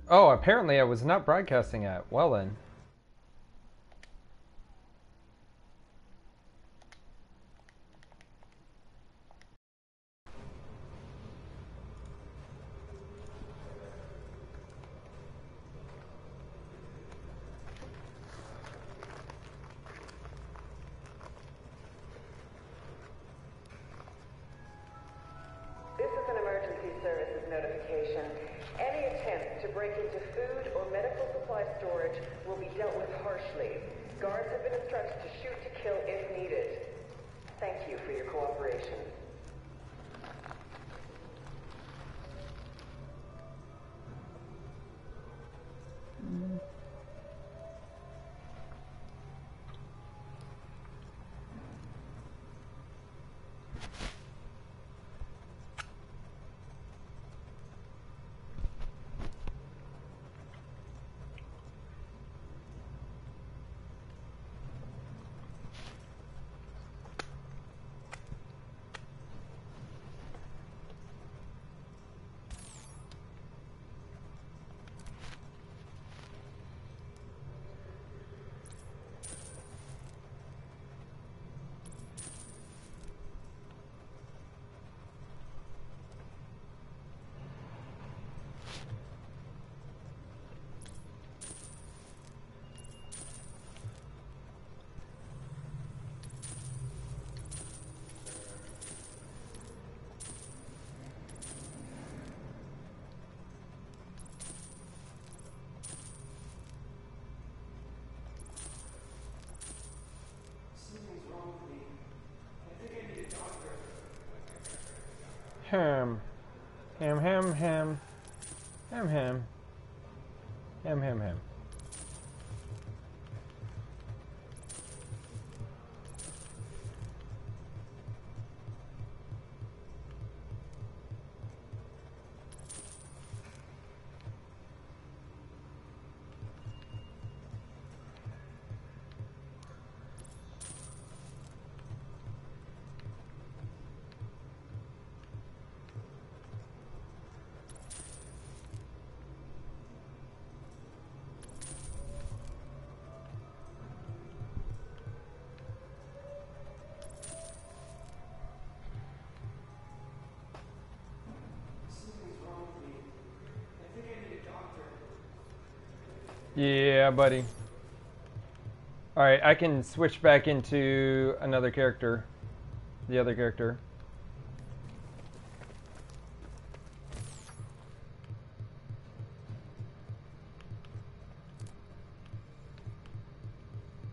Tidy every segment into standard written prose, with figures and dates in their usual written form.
Oh, apparently I was not broadcasting at. Well then. This is an emergency services notification. Any attempt to break into food or medical supply storage will be dealt with harshly. Guards have been instructed to shoot to kill if needed. Thank you for your cooperation. Ham. Ham, ham, ham. Ham, ham. Ham, ham, ham. Yeah, buddy. Alright, I can switch back into another character. The other character.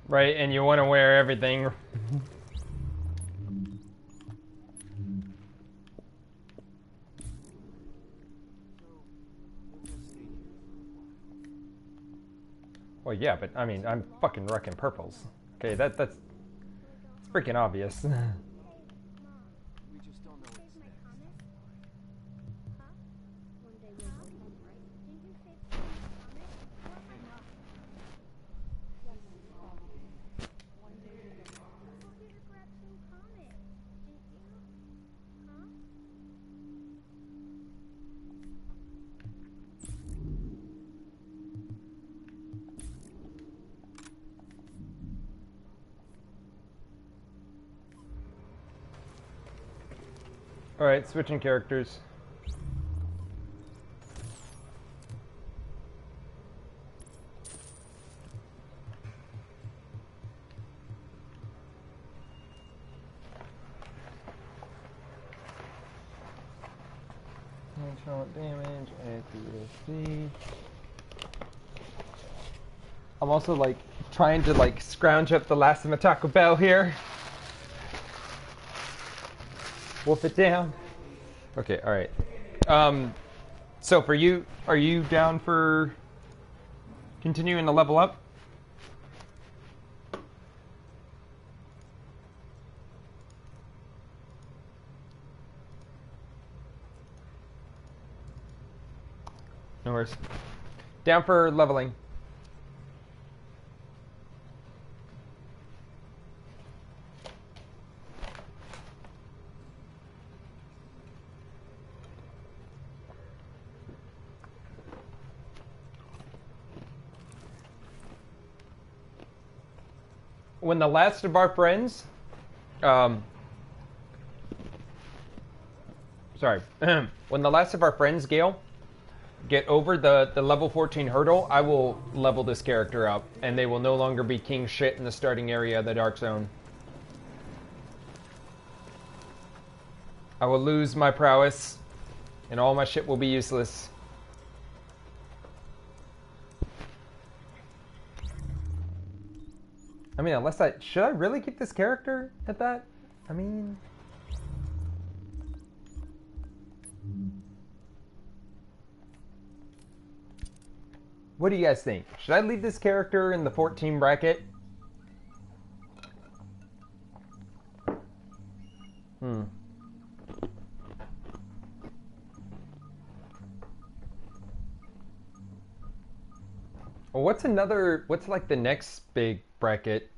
Right, and you want to wear everything. Well, yeah, but I mean, I'm fucking wrecking purples. Okay, that's freaking obvious. Alright, switching characters. Natural damage, APSC. I'm also like trying to like scrounge up the last of my Taco Bell here. Wolf it down. Okay, alright. So for you, are you down for continuing to level up? No worries. Down for leveling. when the last of our friends, sorry, when the last of our friends, Gale, get over the level 14 hurdle, I will level this character up, and they will no longer be king shit in the starting area of the Dark Zone. I will lose my prowess, and all my shit will be useless. I mean, unless should I really keep this character at that? I mean... What do you guys think? Should I leave this character in the 14 bracket? Well, what's like the next big bracket?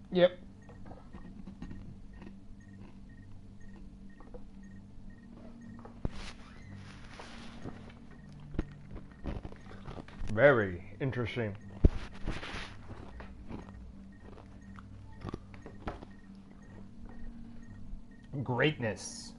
Yep. Very interesting. Greatness.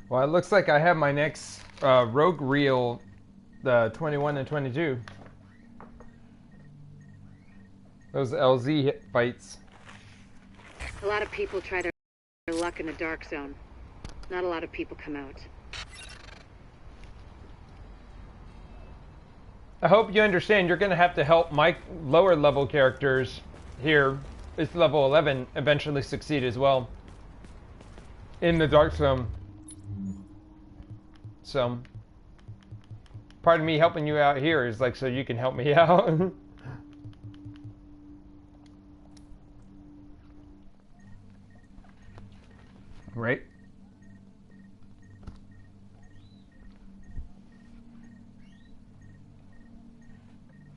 Well, it looks like I have my next rogue reel, the 21 and 22. Those LZ fights. A lot of people try their luck in the Dark Zone. Not a lot of people come out. I hope you understand you're going to have to help my lower level characters here. It's level 11 eventually succeed as well in the Dark Zone. So, part of me helping you out here is like so you can help me out. Right?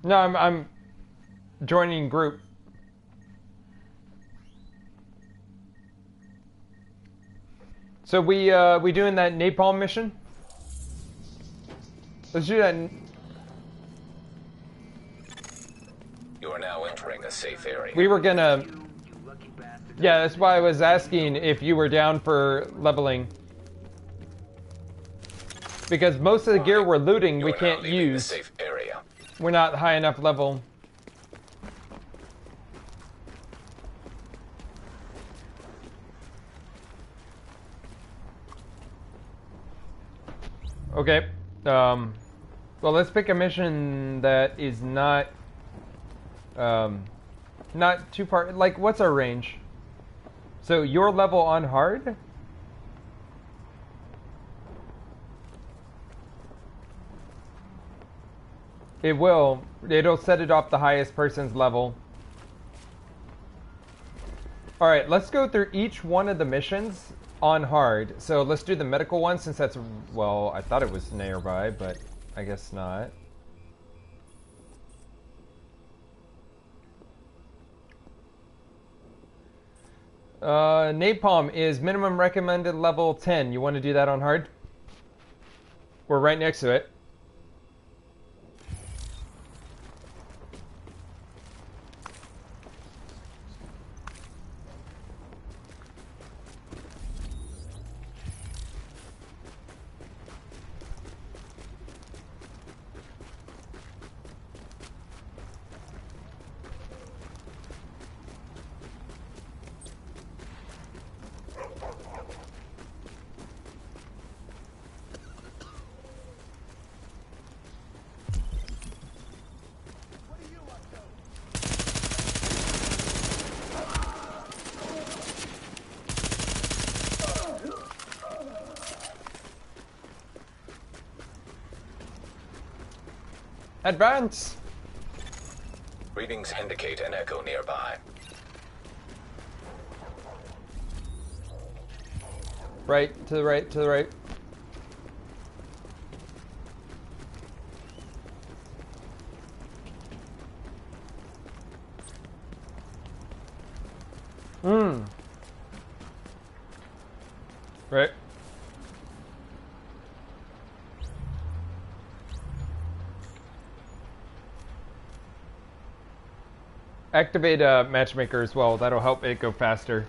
No, I'm joining group. So we doing that napalm mission? Let's do that. You are now entering a safe area. We were gonna. Yeah, that's why I was asking if you were down for leveling. Because most of the gear we're looting we can't use. Safe area. We're not high enough level. Okay. Well, let's pick a mission that is not too far. Like, what's our range? So your level on hard? It will. It'll set it off the highest person's level. Alright, let's go through each one of the missions on hard. So let's do the medical one since that's, well, I thought it was nearby, but I guess not. Napalm is minimum recommended level 10. You want to do that on hard? We're right next to it. Advance! Readings indicate an echo nearby. Right, to the right, to the right. Right. Activate matchmaker as well. That'll help it go faster.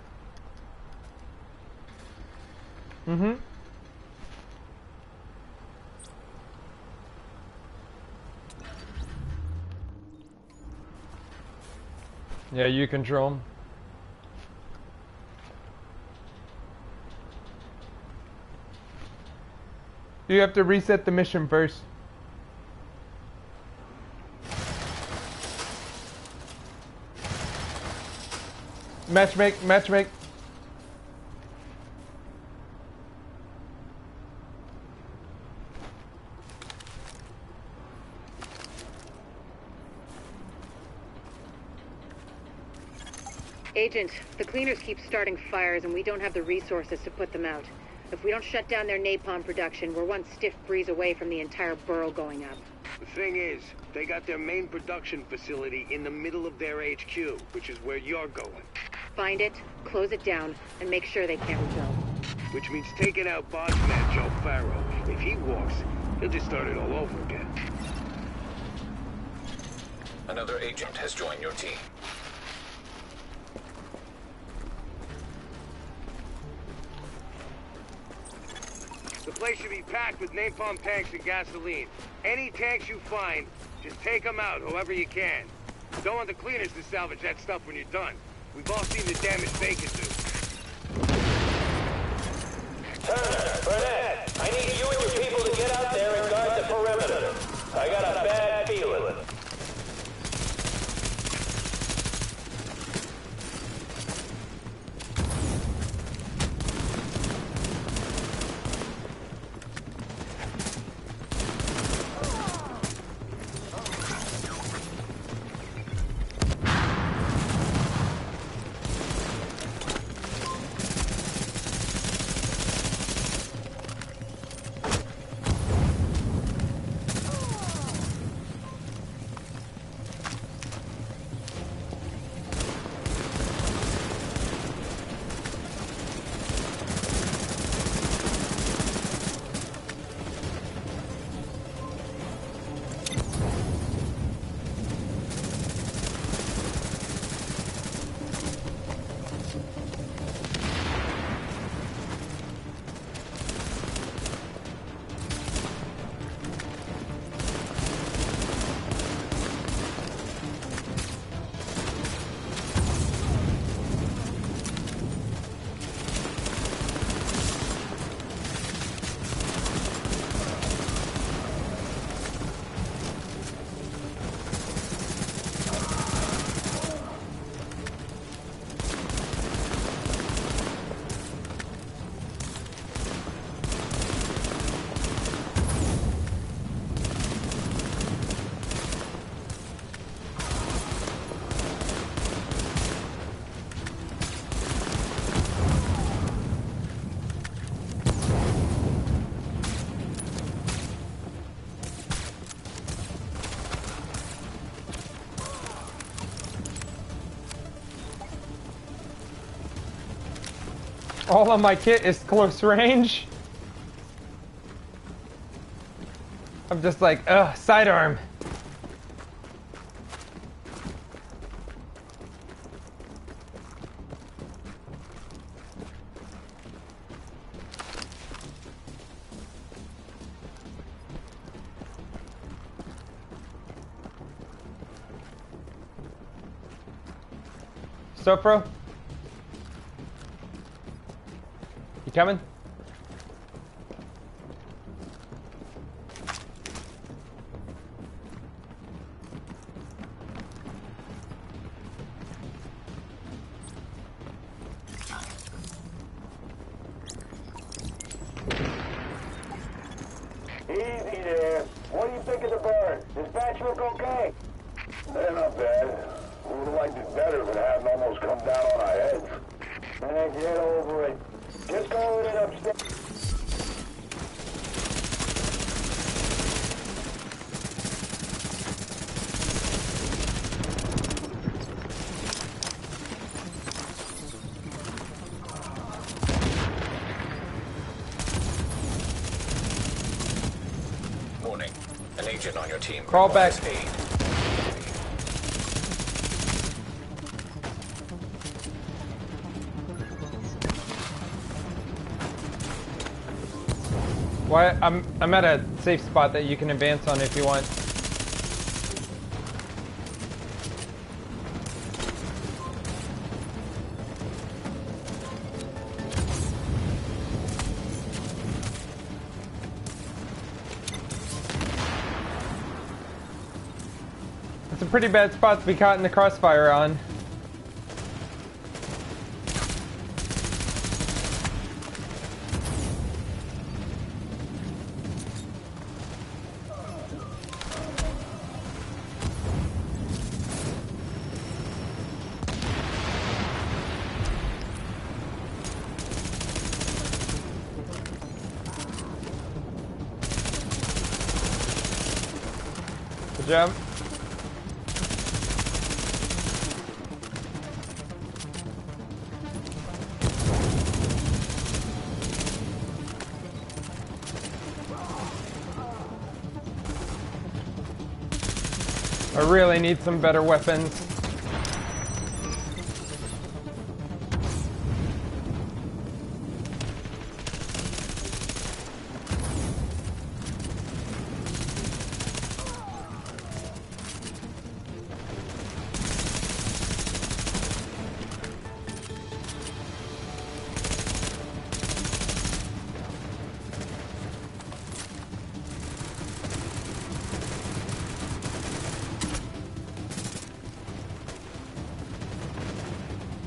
Mm-hmm. Yeah, you control 'em. You have to reset the mission first. Matchmake. Agent, the cleaners keep starting fires and we don't have the resources to put them out. If we don't shut down their napalm production, we're one stiff breeze away from the entire borough going up. The thing is, they got their main production facility in the middle of their HQ, which is where you're going. Find it, close it down, and make sure they can't rebuild. Which means taking out boss man Joe Farrow. If he walks, he'll just start it all over again. Another agent has joined your team. The place should be packed with napalm tanks and gasoline. Any tanks you find, just take them out however you can. Don't want the cleaners to salvage that stuff when you're done. We've all seen the damage they can do. Turner, Burnett, I need you and your people to get out there and guard the perimeter. I got a bad feeling. All of my kit is close range. I'm just like, ugh, sidearm. Sopro? You coming? Easy there. What do you think of the bird? Dispatch look okay? They're not bad. We would have liked it better if it hadn't almost come down on our heads. Get over it. Just go with it upstairs. Warning. An agent on your team Crawl back. requires aid. Why? I'm at a safe spot that you can advance on if you want. It's a pretty bad spot to be caught in the crossfire on. Good job. I really need some better weapons.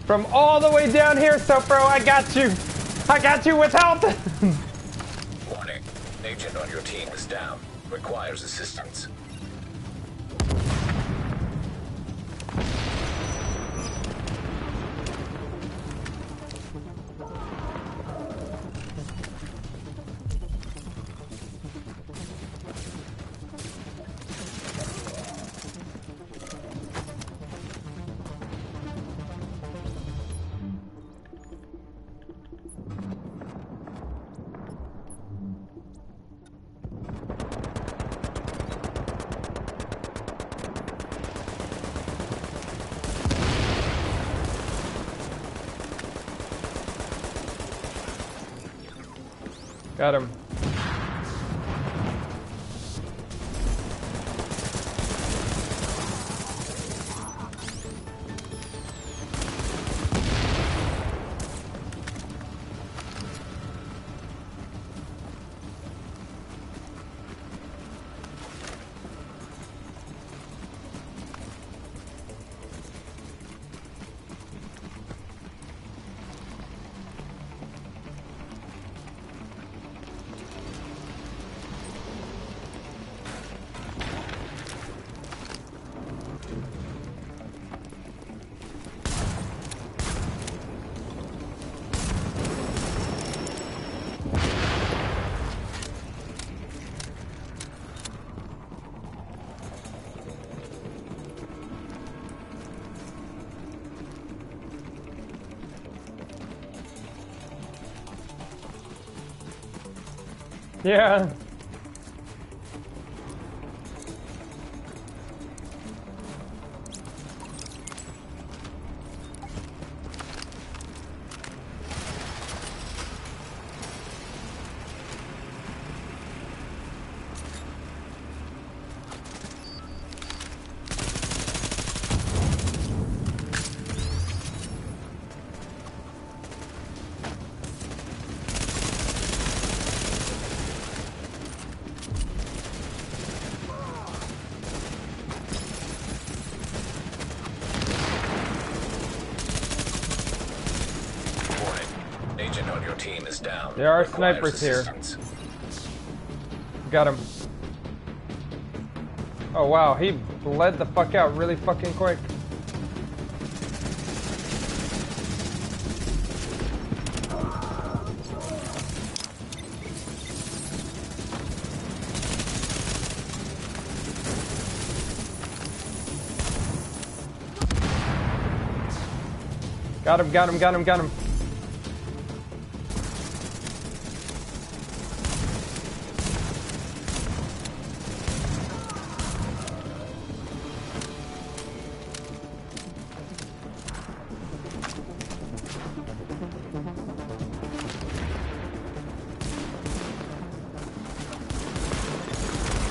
From all the way down here, Sopro, I got you. I got you with help. Warning. An agent on your team is down. Requires assistance. Got him. Yeah. Agent on your team is down. There are Requires snipers here. assistance. Got him. Oh wow, he bled the fuck out really fucking quick. Got him, got him, got him, got him.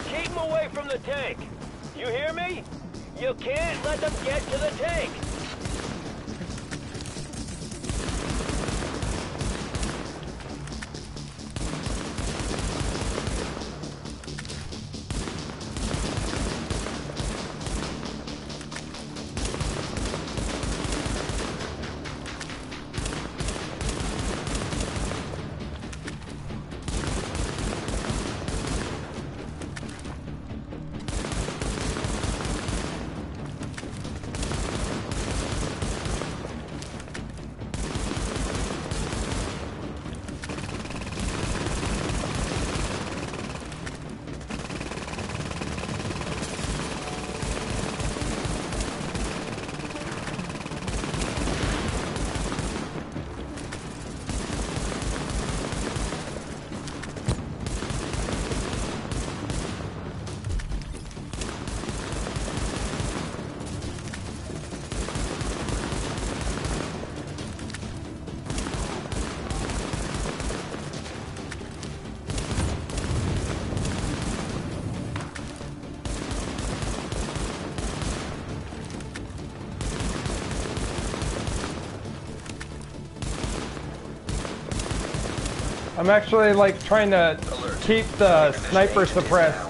Keep them away from the tank. You hear me? You can't let them get to the tank. I'm actually like trying to keep the sniper suppressed.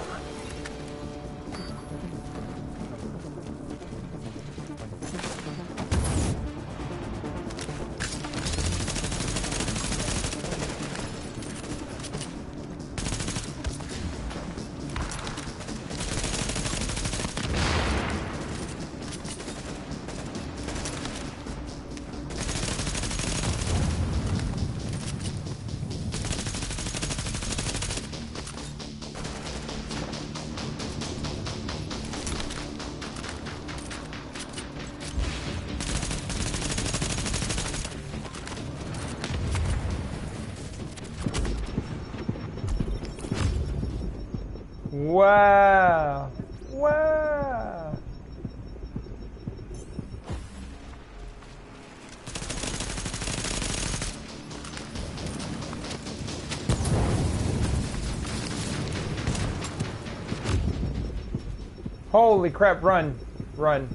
Wow. Wow. Holy crap, run. Run.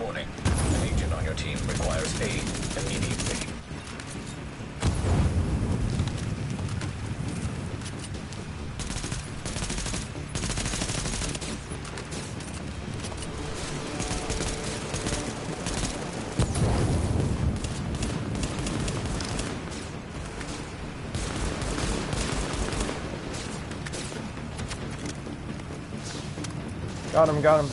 Warning. An agent on your team requires aid immediately. Got him, got him.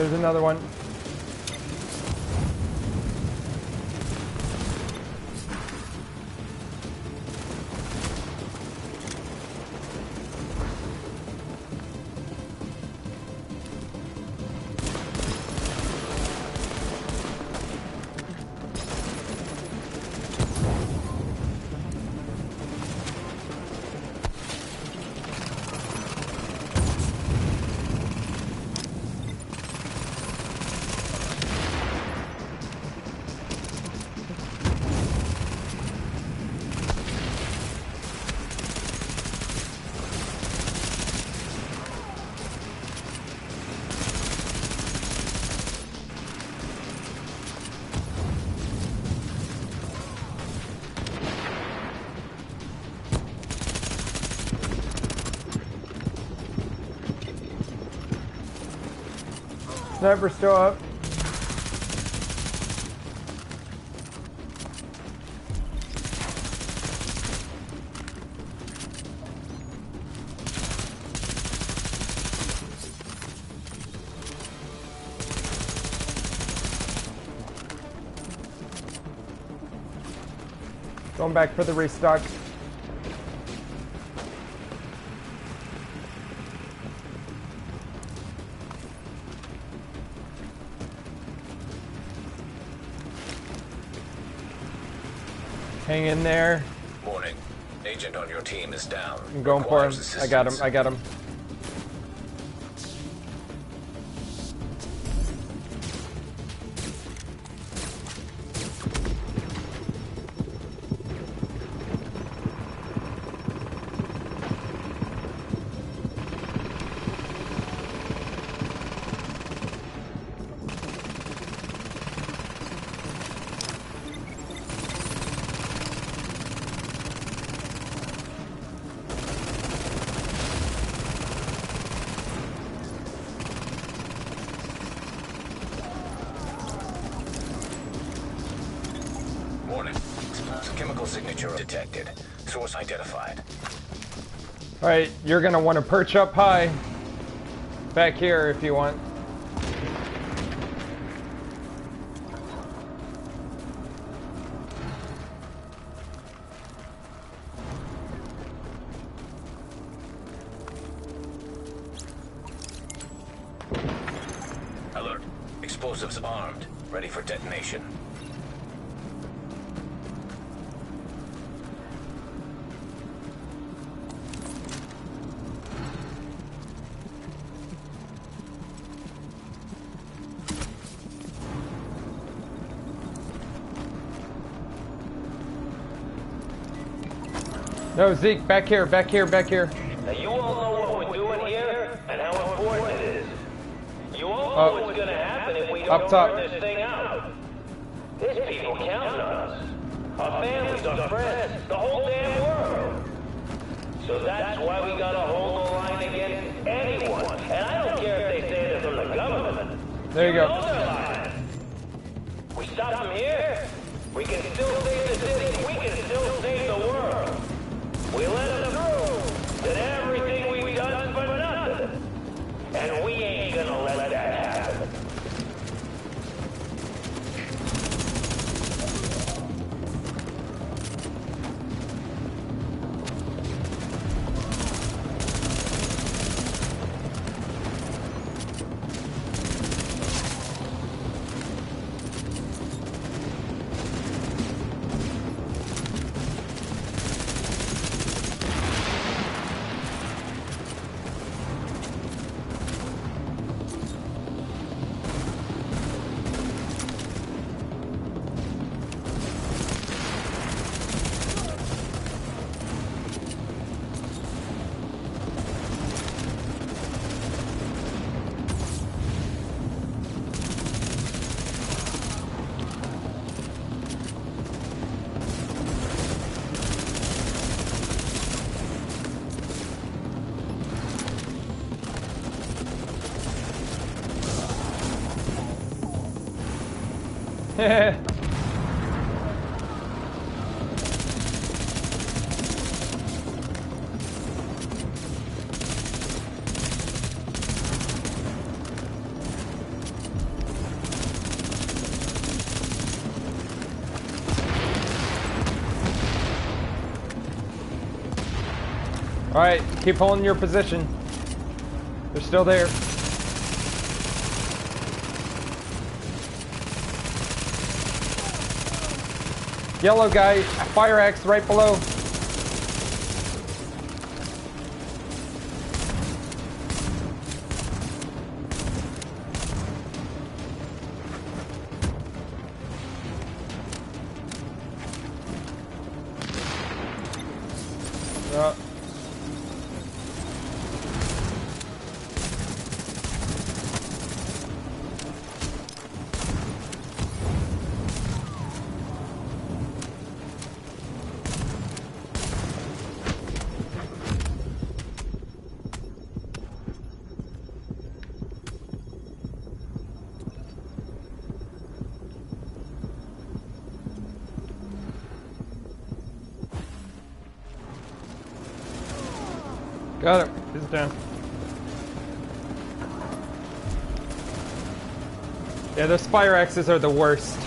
There's another one. Sniper's still up. Going back for the restock. Hang in there. Warning. Agent on your team is down. I'm going for him. Requires I got him. assistance. I got him. Warning. Chemical signature detected. Source identified. Alright, you're gonna want to perch up high. Back here if you want. Alert. Explosives armed. Ready for detonation. No, Zeke, back here, back here, back here. Now you all know what we're doing here and how important it is. You all know what's gonna happen if we don't top. work this thing out. There's people counting on us. Our families, our friends, the whole damn world. So that's why we gotta hold the line against anyone. And I don't care if they say they're from the government. There you go. know they're lying. We stop them here, we can still save the city, we can still save the world. We let them prove that everything we've done for nothing. And we ain't gonna let that happen. Alright, keep holding your position. They're still there. Yellow guy, fire axe right below. Got him. He's down. Yeah, those fire axes are the worst.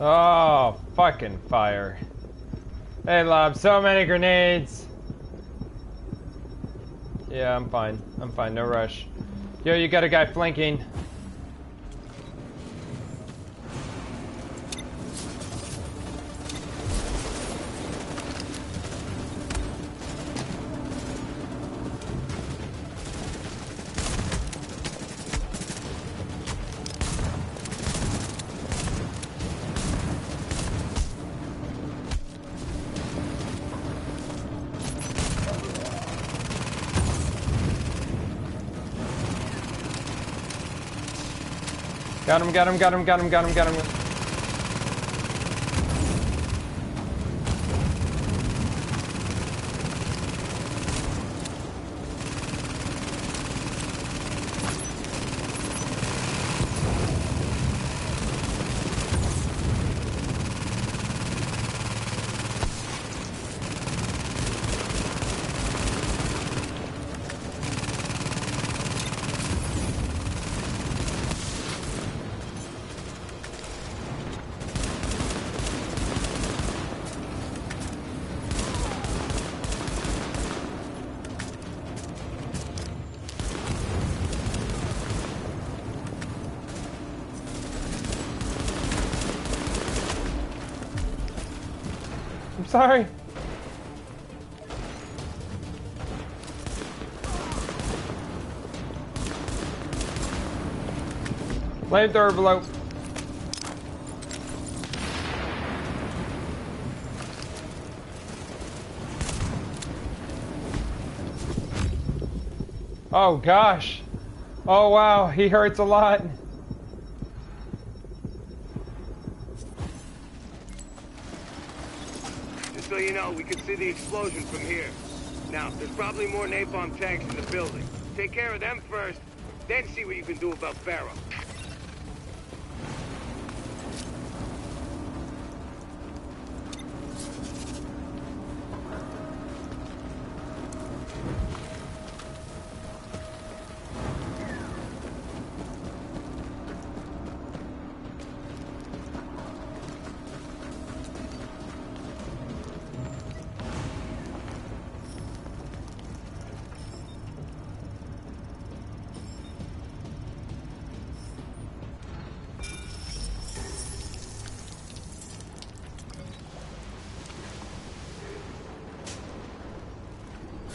Oh, fucking fire. They lob so many grenades. Yeah, I'm fine. I'm fine, no rush. Yo, you got a guy flanking. Got him, got him, got him, got him, got him, got him. Sorry. Flamethrower below. Oh gosh. Oh wow, he hurts a lot. So you know, we can see the explosion from here. Now, there's probably more napalm tanks in the building. Take care of them first, then see what you can do about Pharaoh.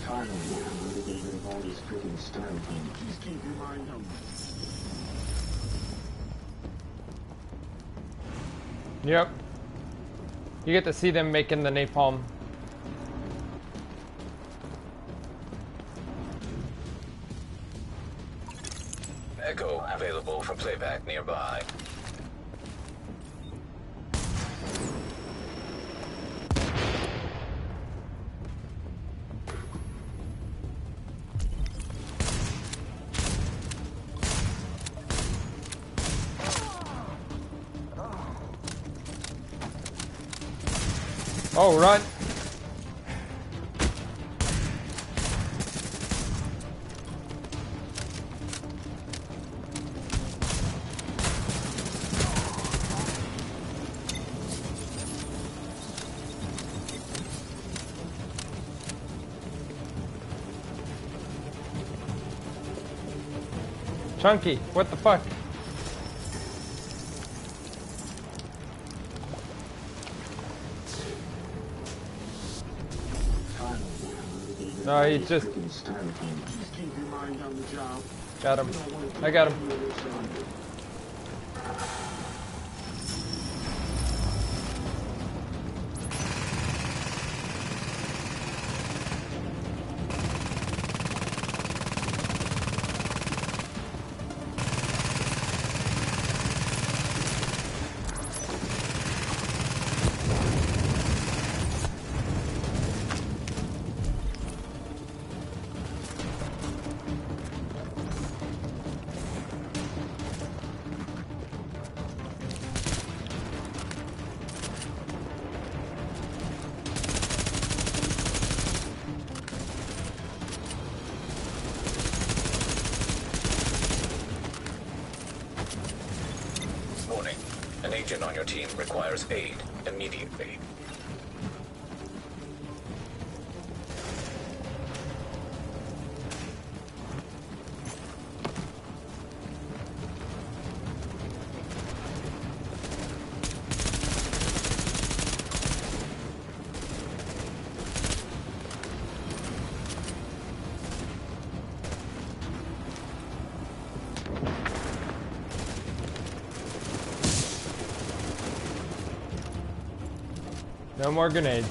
Finally, I'm motivated with all these freaking styrofoam. Just keep your mind on me. Yep. You get to see them making the napalm. Echo available for playback nearby. Oh, run! Chunky, what the fuck? No, he just got him. I got him. Warning. An agent on your team requires aid immediately. No more grenades.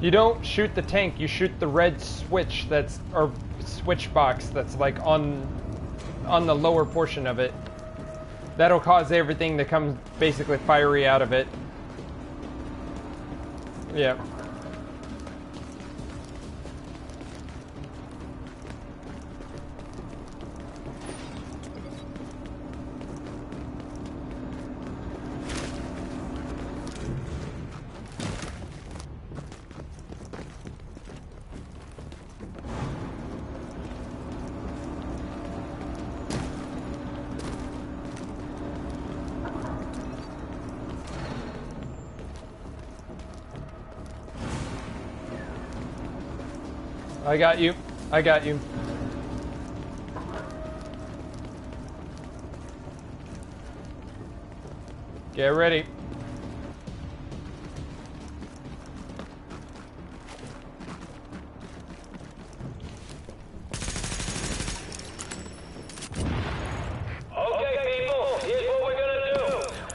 You don't shoot the tank, you shoot the red switch that's, or switch box that's like on the lower portion of it. That'll cause everything to come basically fiery out of it. Yeah. I got you. I got you. Get ready. Okay, people, here's what we're gonna do.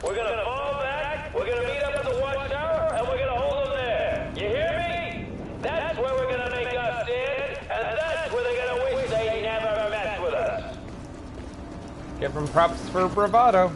We're gonna fall back, we're gonna meet up at the watchtower, and we're gonna hold them there. You hear me? That's where we're gonna make our stand, and that's where they're gonna wish they never messed with us. Give them props for bravado.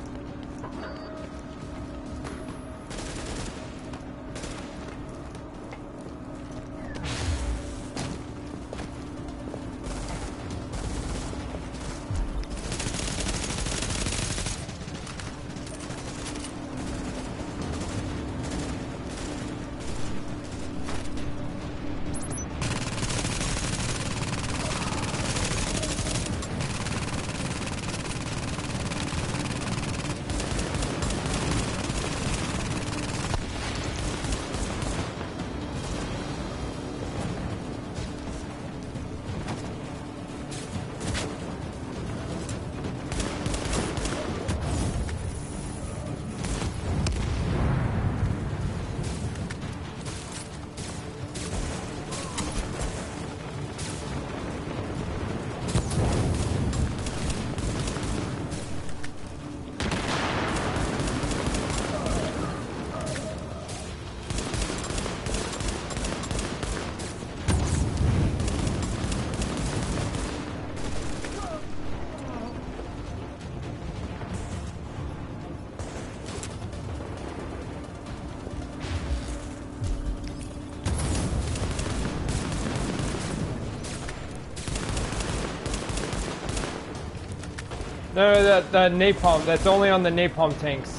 No, the napalm. That's only on the napalm tanks.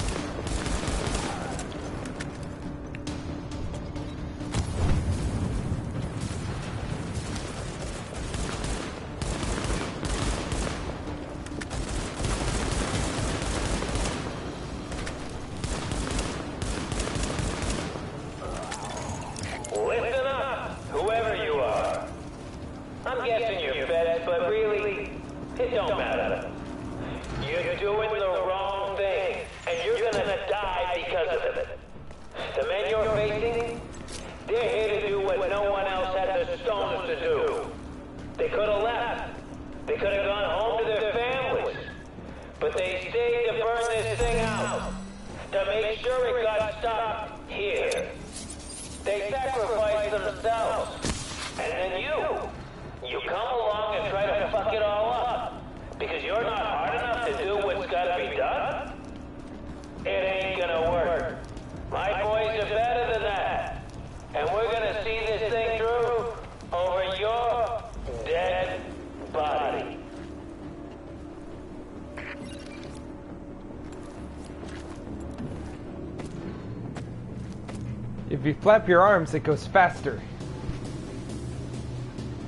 Listen up, whoever you are. I'm guessing you're feds, but really, it don't matter. You're doing the wrong thing, and you're gonna die because of it. The men you're facing, they're here to do what no one else had the stones to do. They could have left. They could have gone home to their families. But they stayed to burn this thing out, to make sure it got stopped here. They sacrificed themselves. And then you come along and try to fuck it all up. Because you're not hard enough to do what's gotta be done? It ain't gonna work. My boys are better than that. And we're gonna see this thing through over your dead body. If you flap your arms, it goes faster.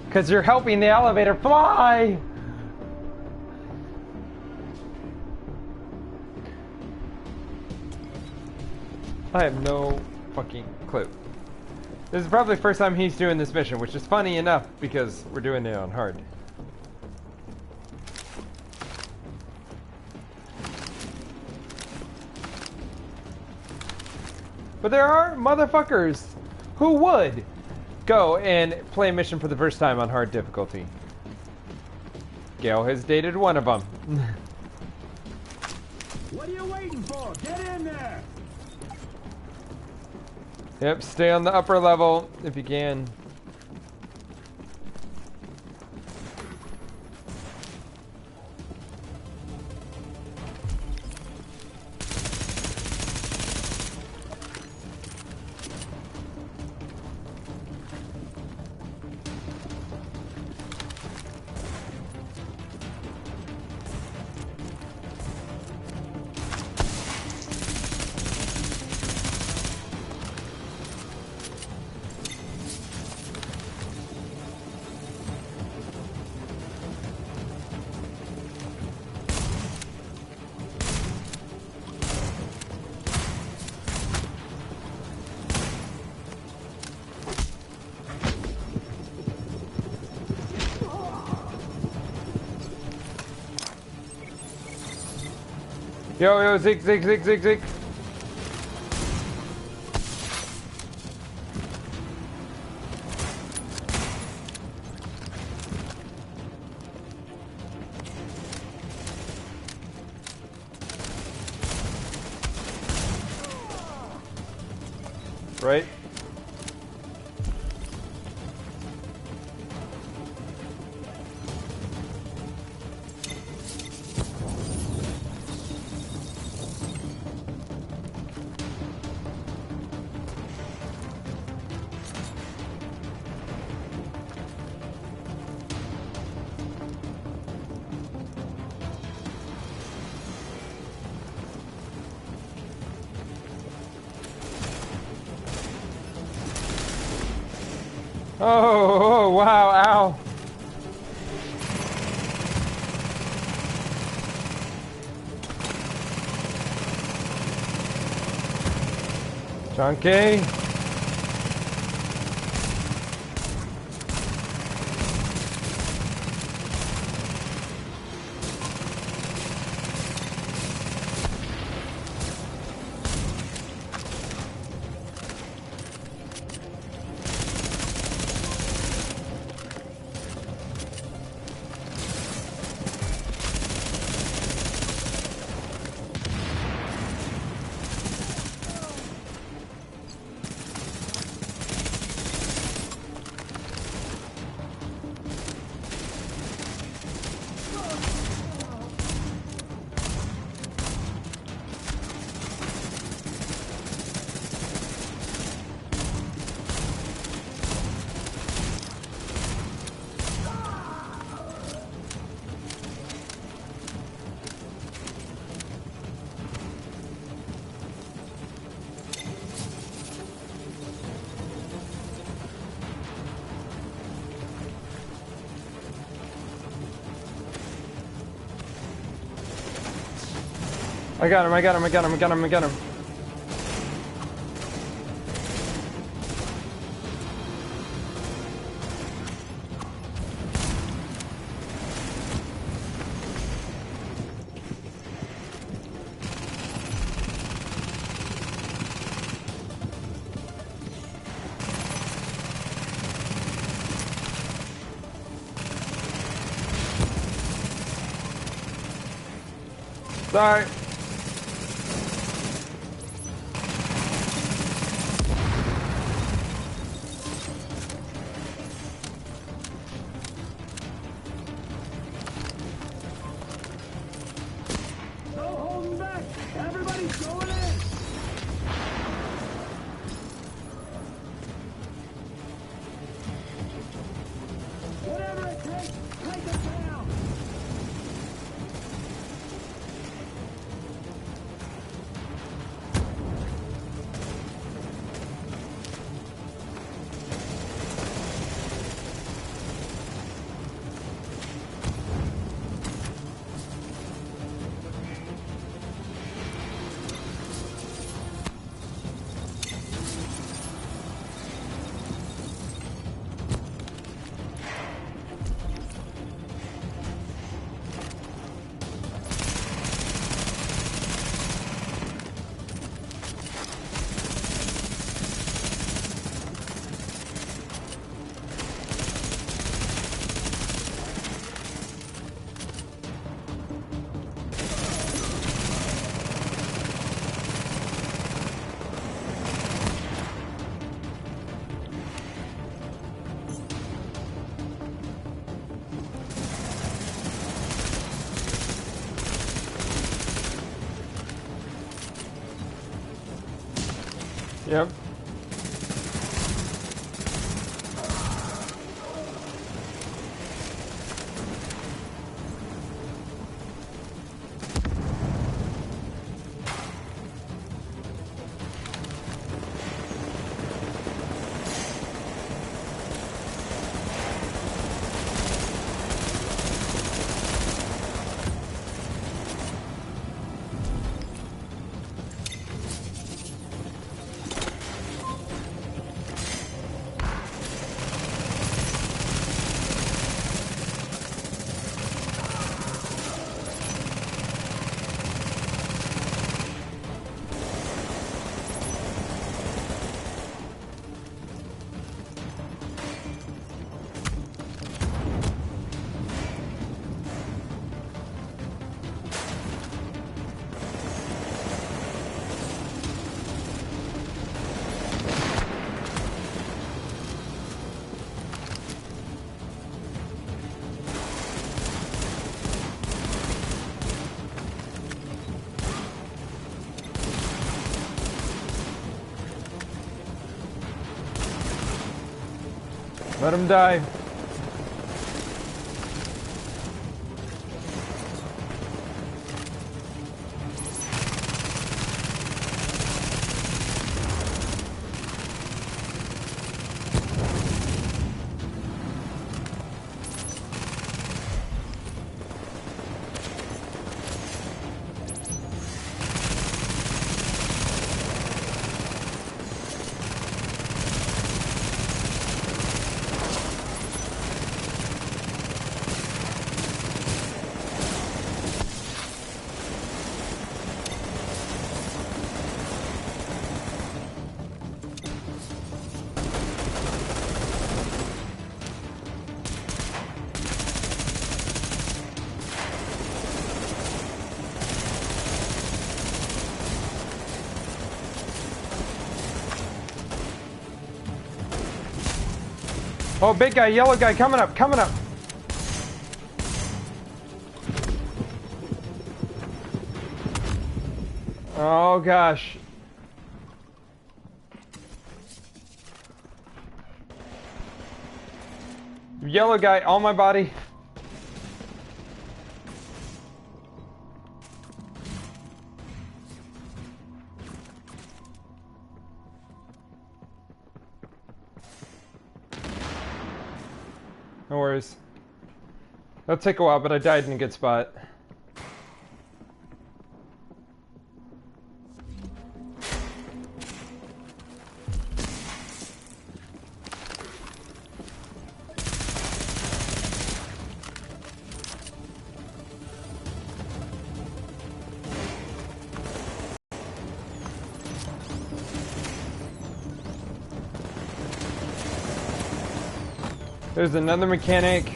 Because you're helping the elevator fly! I have no fucking clue. This is probably the first time he's doing this mission, which is funny enough because we're doing it on hard. But there are motherfuckers who would go and play a mission for the first time on hard difficulty. Gale has dated one of them. What are you waiting for? Get in there! Yep, stay on the upper level if you can. Yo, zig, zig, zig, zig, zig. Right? Oh, wow, ow. Chunky. I got him, I got him, I got him, I got him, I got him. Sorry. No holding back! Everybody's going in! Whatever it takes, take it down! Yep. Let him die. Oh, big guy, yellow guy, coming up, coming up. Oh, gosh. Yellow guy on my body. No worries. That'll take a while, but I died in a good spot. There's another mechanic.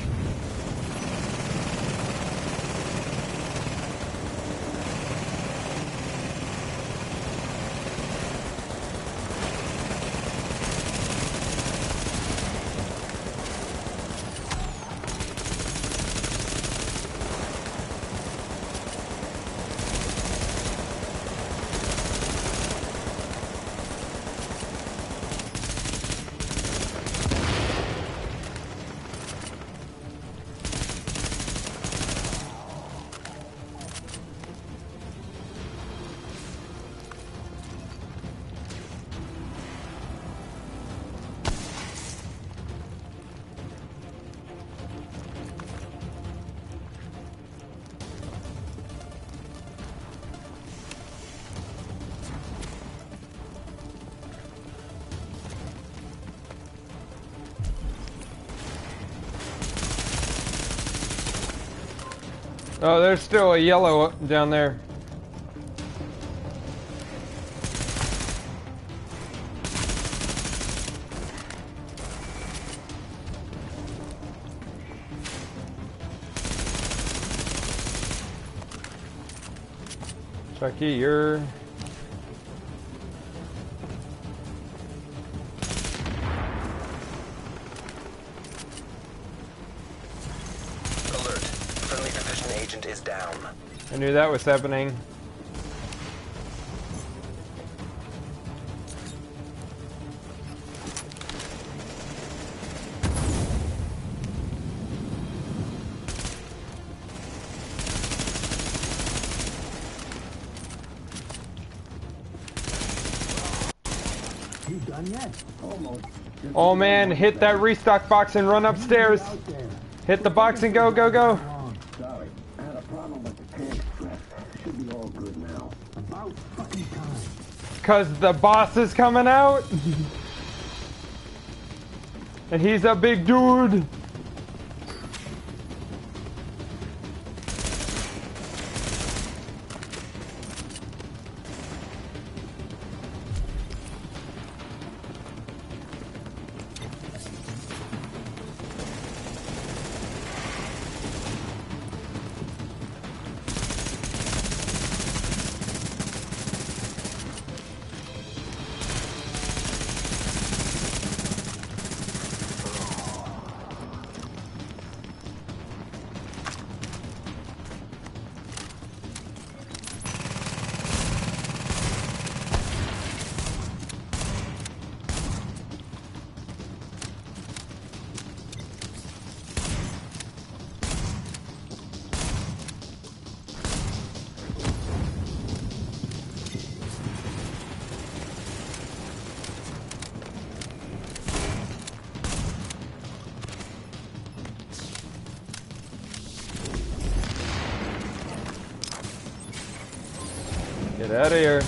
Oh, there's still a yellow down there. Chucky, you're... Alert. Friendly division agent is down. I knew that was happening. You done yet? Almost. Oh man, hit that restock box and run upstairs. Hit the box and go, go, go. Sorry, I had a problem with the tank strap. Should be all good now. About fucking time. Cause the boss is coming out. And he's a big dude. Get out of here.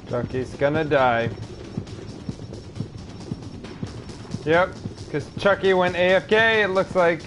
Chucky's gonna die. Yep, because Chucky went AFK, it looks like.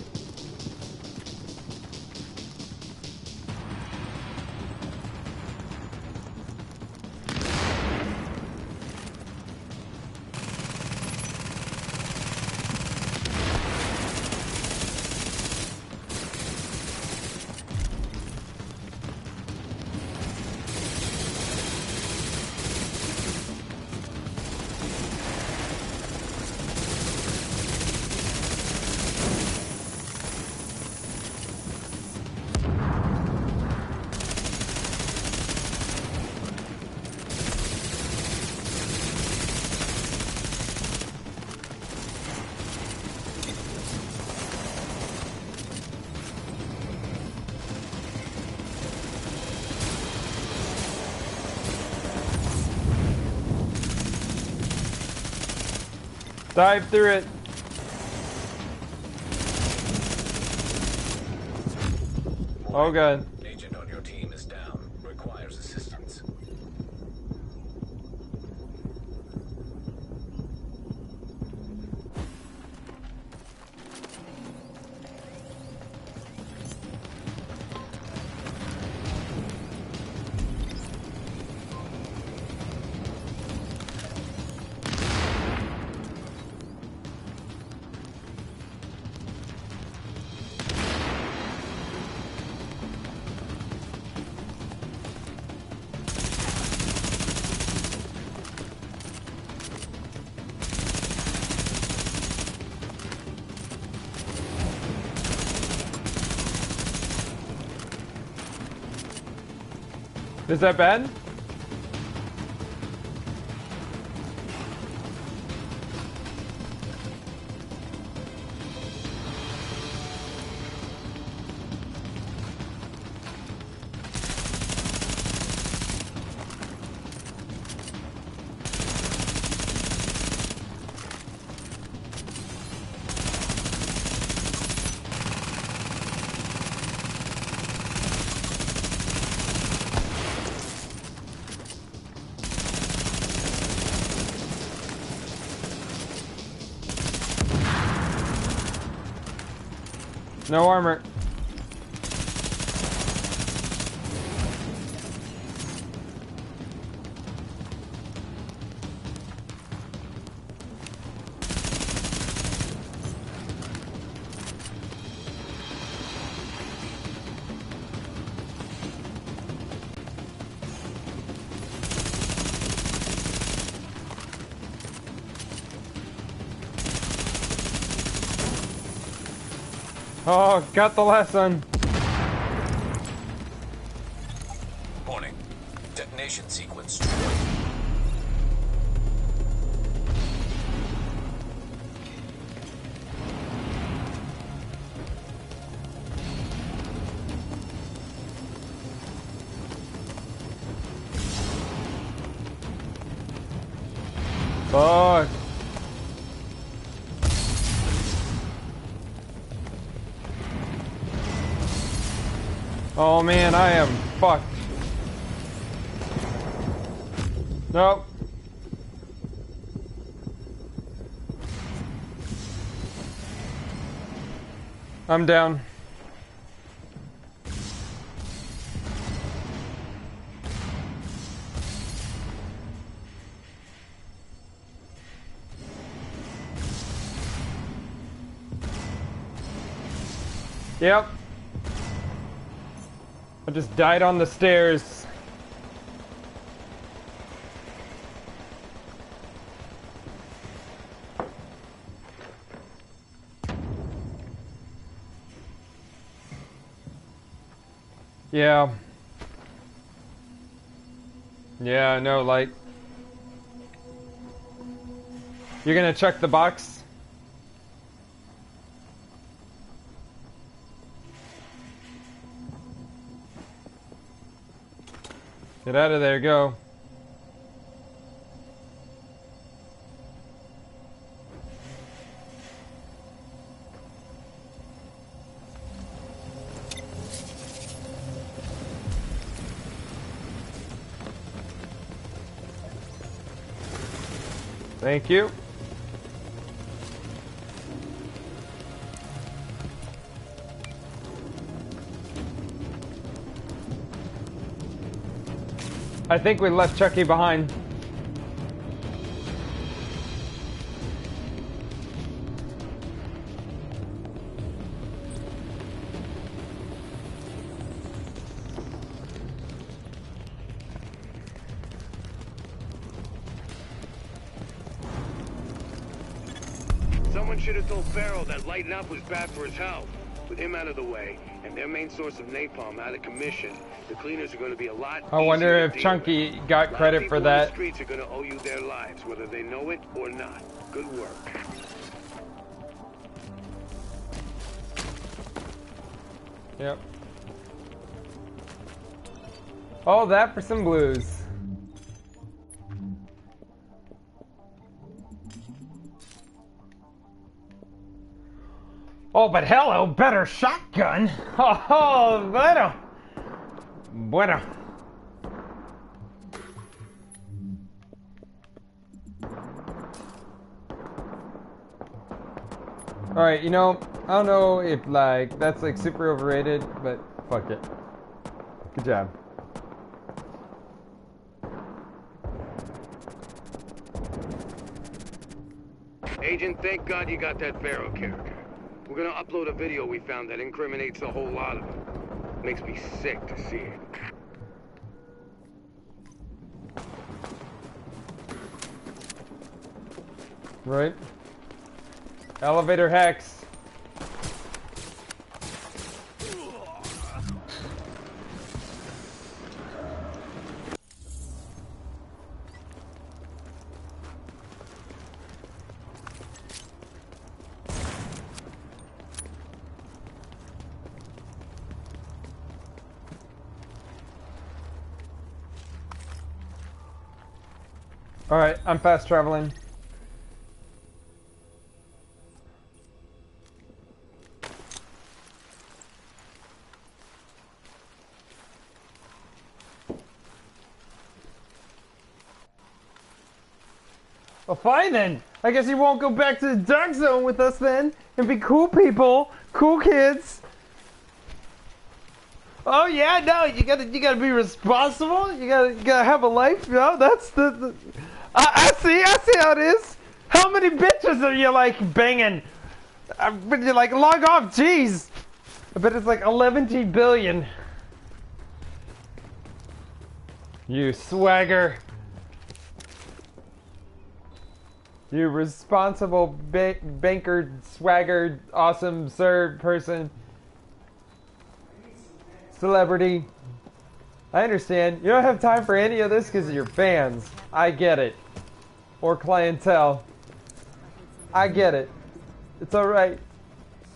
Dive through it. Oh god. Agent on your team is down. Requires assistance. Is that bad? No armor. Oh, got the last one. Warning. Detonation sequence triggered. Fuck. Oh man, I am fucked. Nope. I'm down. Yep. I just died on the stairs. Yeah. Yeah, I know, like... You're gonna check the box? Get out of there, go. Thank you. I think we left Chucky behind. Someone should have told Farrell that lighting up was bad for his health. With him out of the way, and their main source of napalm out of commission, the cleaners are going to be a lot I wonder easier if to deal Chunky with. got credit for that. The streets are going to owe you their lives, whether they know it or not. Good work. Yep. All that for some blues. Oh, but hello, better shotgun. Oh, bueno. Bueno. Alright, you know, I don't know if, like, that's, like, super overrated, but fuck it. Good job. Agent, thank God you got that Barrow character. We're gonna upload a video we found that incriminates a whole lot of them. Makes me sick to see it. Right? Elevator hex. Alright, I'm fast traveling. Well, fine then. I guess you won't go back to the dark zone with us then and be cool people, cool kids. Oh yeah, no, you gotta be responsible. You gotta have a life. You know, that's the I see how it is. How many bitches are you like banging? But you're like, log off, jeez. I bet it's like 11 billion. You swagger. You responsible banker, swagger, awesome sir person. Celebrity. I understand. You don't have time for any of this because of your fans. I get it. Or clientele. I get it. It's alright.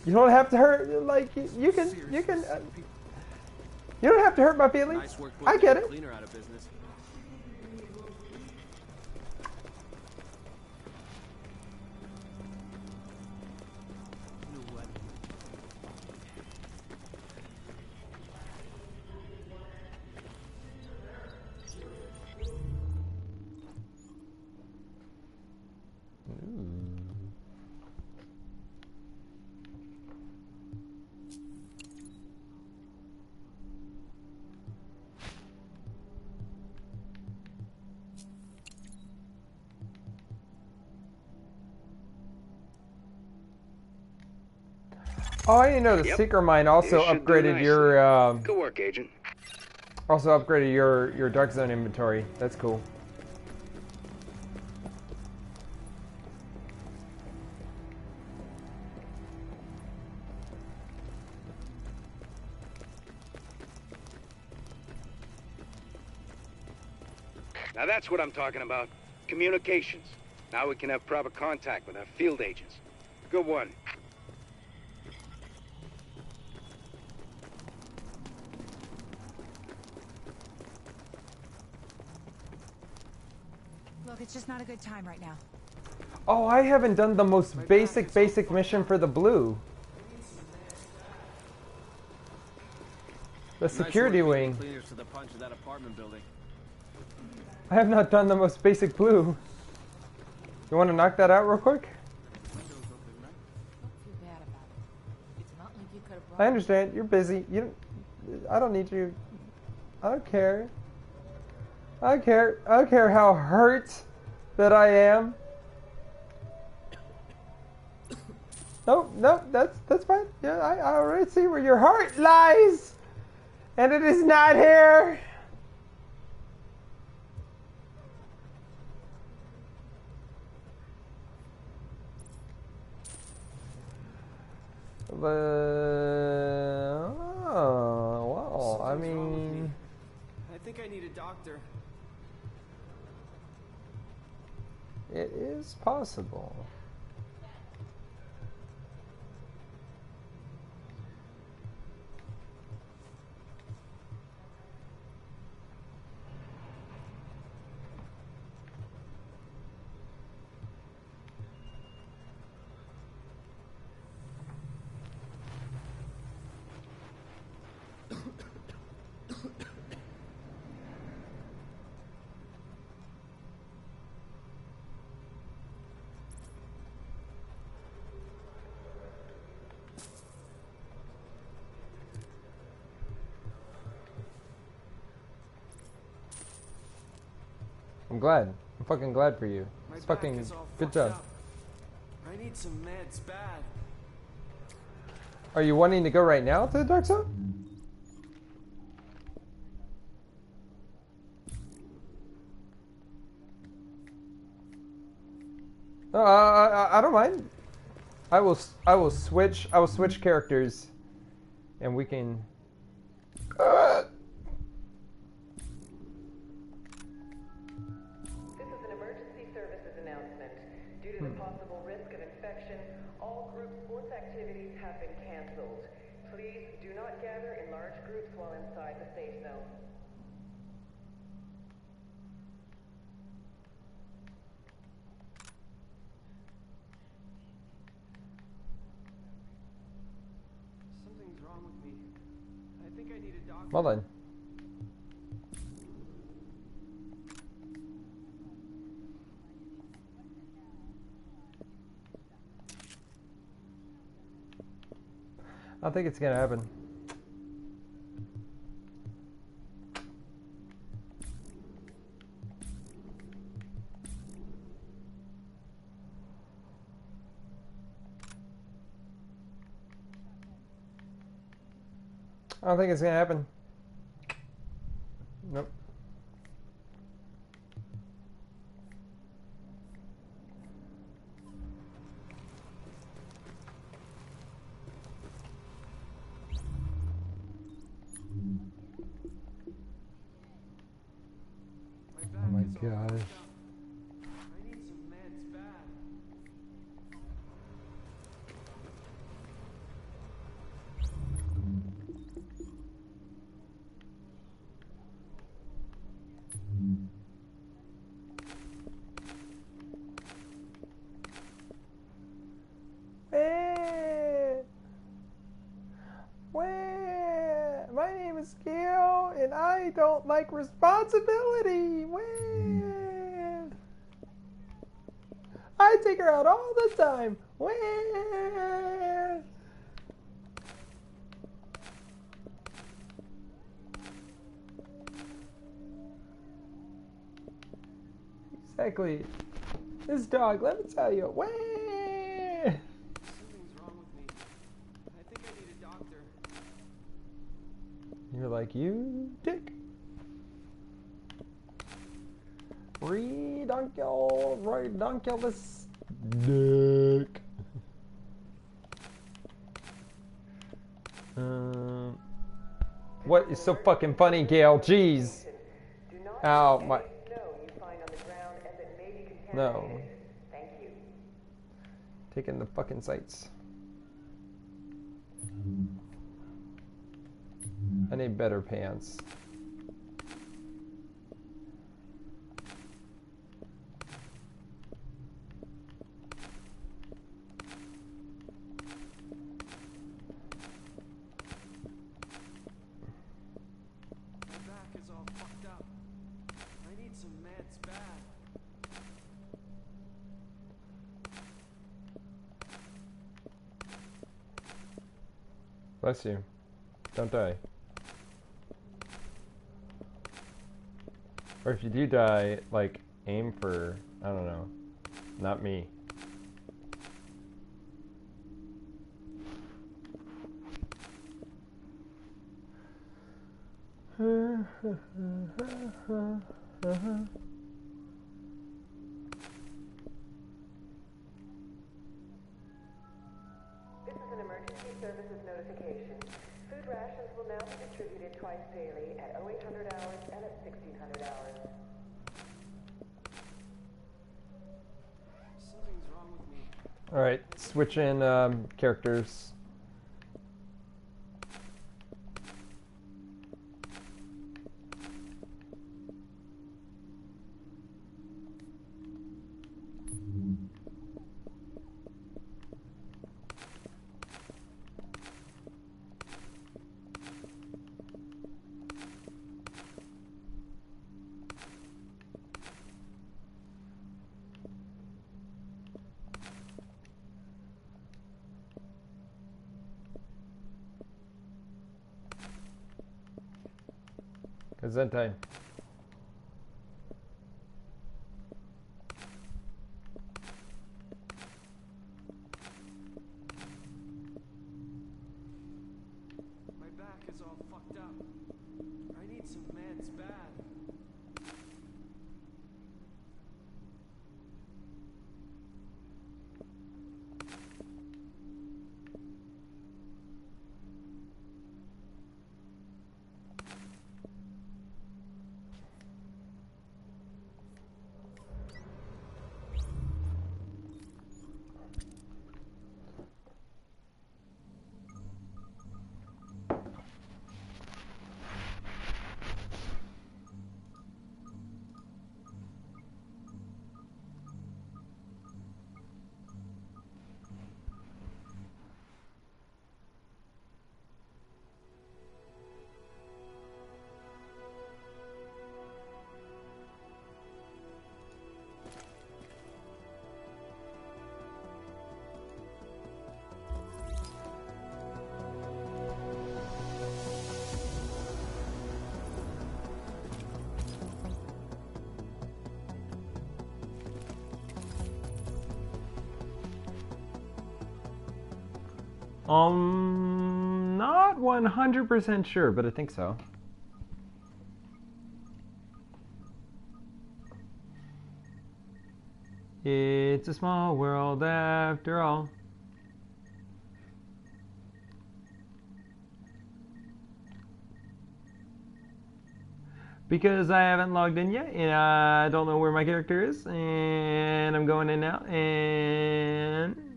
You don't have to hurt, like, you can, you don't have to hurt my feelings. I get it. Oh, I didn't know the Seeker Mine also upgraded your Good work, Agent. Also upgraded your Dark Zone inventory. That's cool. Now that's what I'm talking about. Communications. Now we can have proper contact with our field agents. Good one. Look, it's just not a good time right now. Oh, I haven't done the most basic mission for the blue. The security wing. I have not done the most basic blue. You want to knock that out real quick? I understand. You're busy. I don't need you. I don't care. I don't care. I don't care how hurt that I am. No, that's fine. Yeah, I already see where your heart lies, and it is not here. Well, I mean, I think I need a doctor. It is possible. I'm glad. I'm fucking glad for you. My It's back fucking is all good fucked job. up. I need some meds bad. Are you wanting to go right now to the dark zone? I don't mind. I will switch characters, and we can. This is an emergency services announcement. Due to the possible risk of infection, all group sports activities have been canceled. Please do not gather in large groups while inside the safe zone. Something's wrong with me. I think I need a doctor. Well then. I don't think it's gonna happen. I don't think it's gonna happen. Nope. Oh my gosh. I need some meds bad. My name is Gail, and I don't like responsibility. I take her out all the time. Exactly. This dog, let me tell you. Something's wrong with me. I think I need a doctor. You're like, you dick. Redunculus dick. What is so fucking funny, Gail? Jeez. Do not Ow, eat my. any snow you find on the ground as it may be contaminated. No. Thank you. Taking the fucking sights. I need better pants. My back is all fucked up. I need some meds bad. Bless you. Don't die. Or if you do die, like, aim for, I don't know, not me. This is an emergency services notification. Food rations will now be distributed twice daily at 0800 hours and at 1600 hours. Something's wrong with me. Alright, switch in characters. Gesundheit. is all fucked up. I need some meds bad. Not 100% sure, but I think so. It's a small world after all. Because I haven't logged in yet, and I don't know where my character is, and I'm going in now, and...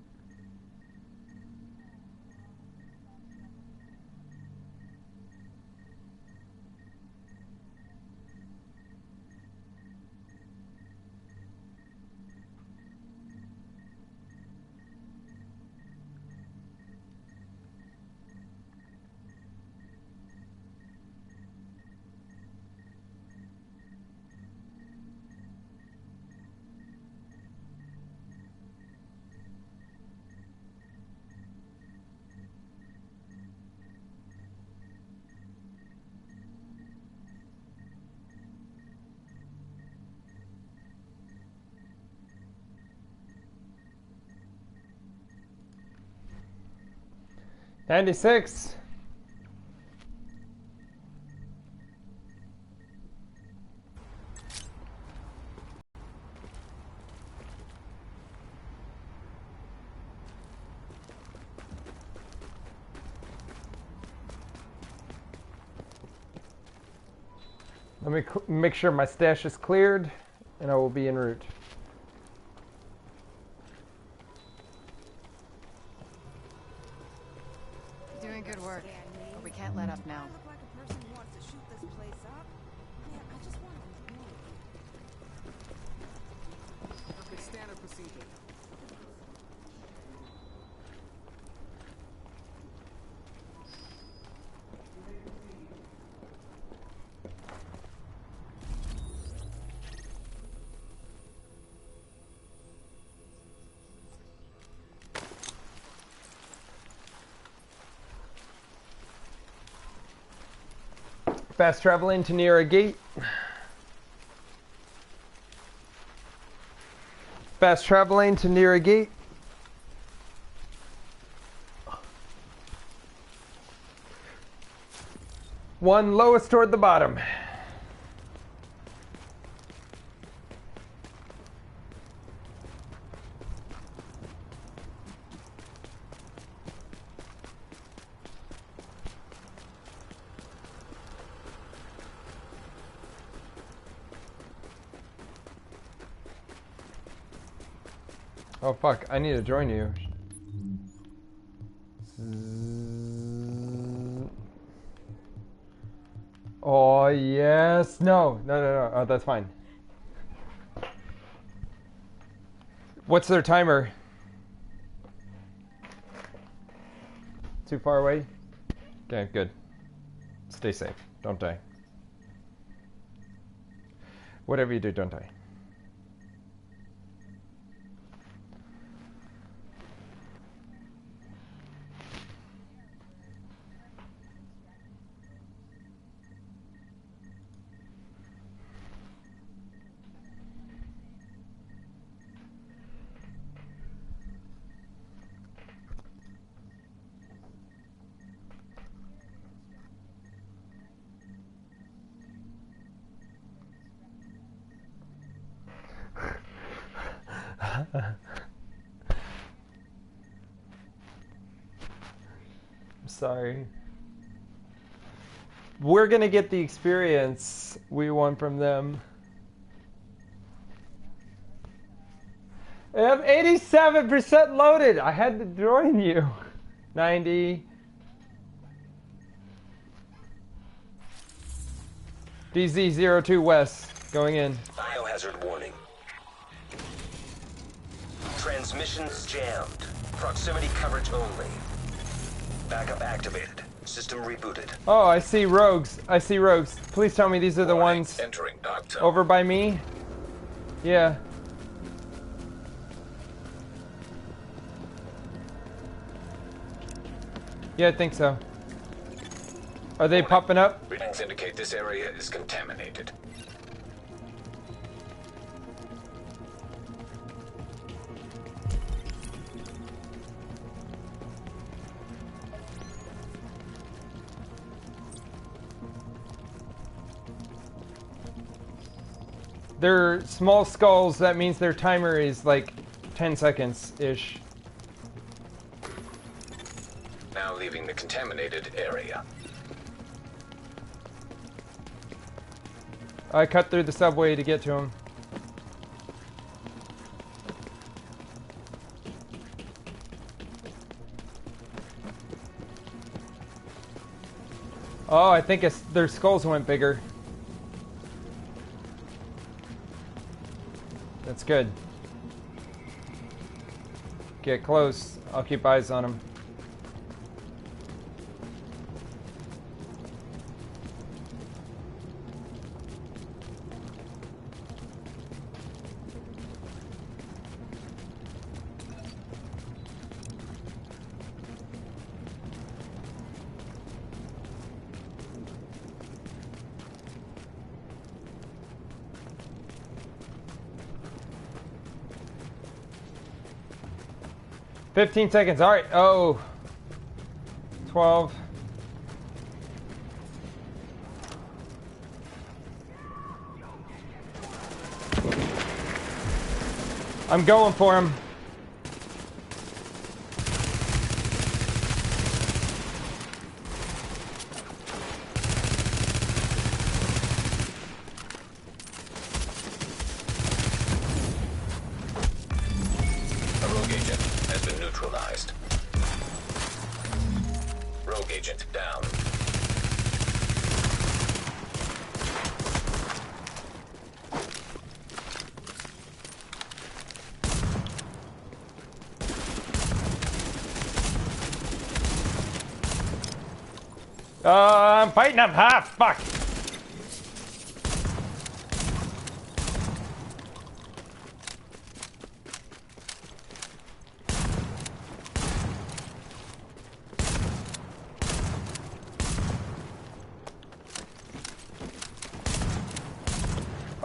$96. Let me make sure my stash is cleared, and I will be en route. Doing good work, but we can't let up now. Okay, standard procedure. Fast traveling to near a gate. Fast traveling to near a gate. One lowest toward the bottom. Oh fuck, I need to join you. Oh yes, no. Oh, that's fine. What's their timer? Too far away? Okay, good. Stay safe. Don't die. Whatever you do, don't die. Sorry. We're gonna get the experience we want from them. I have 87% loaded. I had to join you. 90. DZ02 West, going in. Biohazard warning. Transmissions jammed. Proximity coverage only. Backup activated. System rebooted. Oh, I see rogues. I see rogues. Please tell me these are the ones Entering dark zone. over by me. Yeah. Yeah, I think so. Are they popping up? Readings indicate this area is contaminated. They're small skulls. That means their timer is like 10 seconds-ish. Now leaving the contaminated area. I cut through the subway to get to him. Oh, I think their skulls went bigger. That's good. Get close. I'll keep eyes on him. $15 seconds. All right. Oh. 12. I'm going for him. A rogue agent has been neutralized. Rogue agent down. I'm fighting him. Ha! Fuck.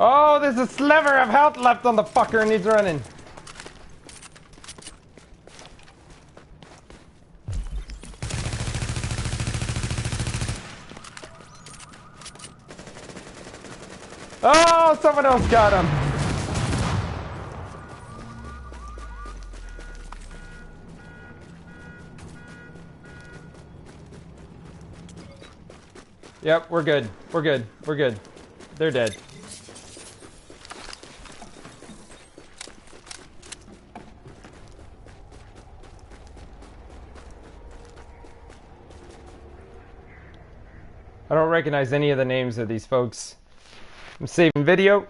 Oh, there's a sliver of health left on the fucker and he's running. Oh, someone else got him. Yep, we're good. We're good. We're good. They're dead. I don't recognize any of the names of these folks. I'm saving video.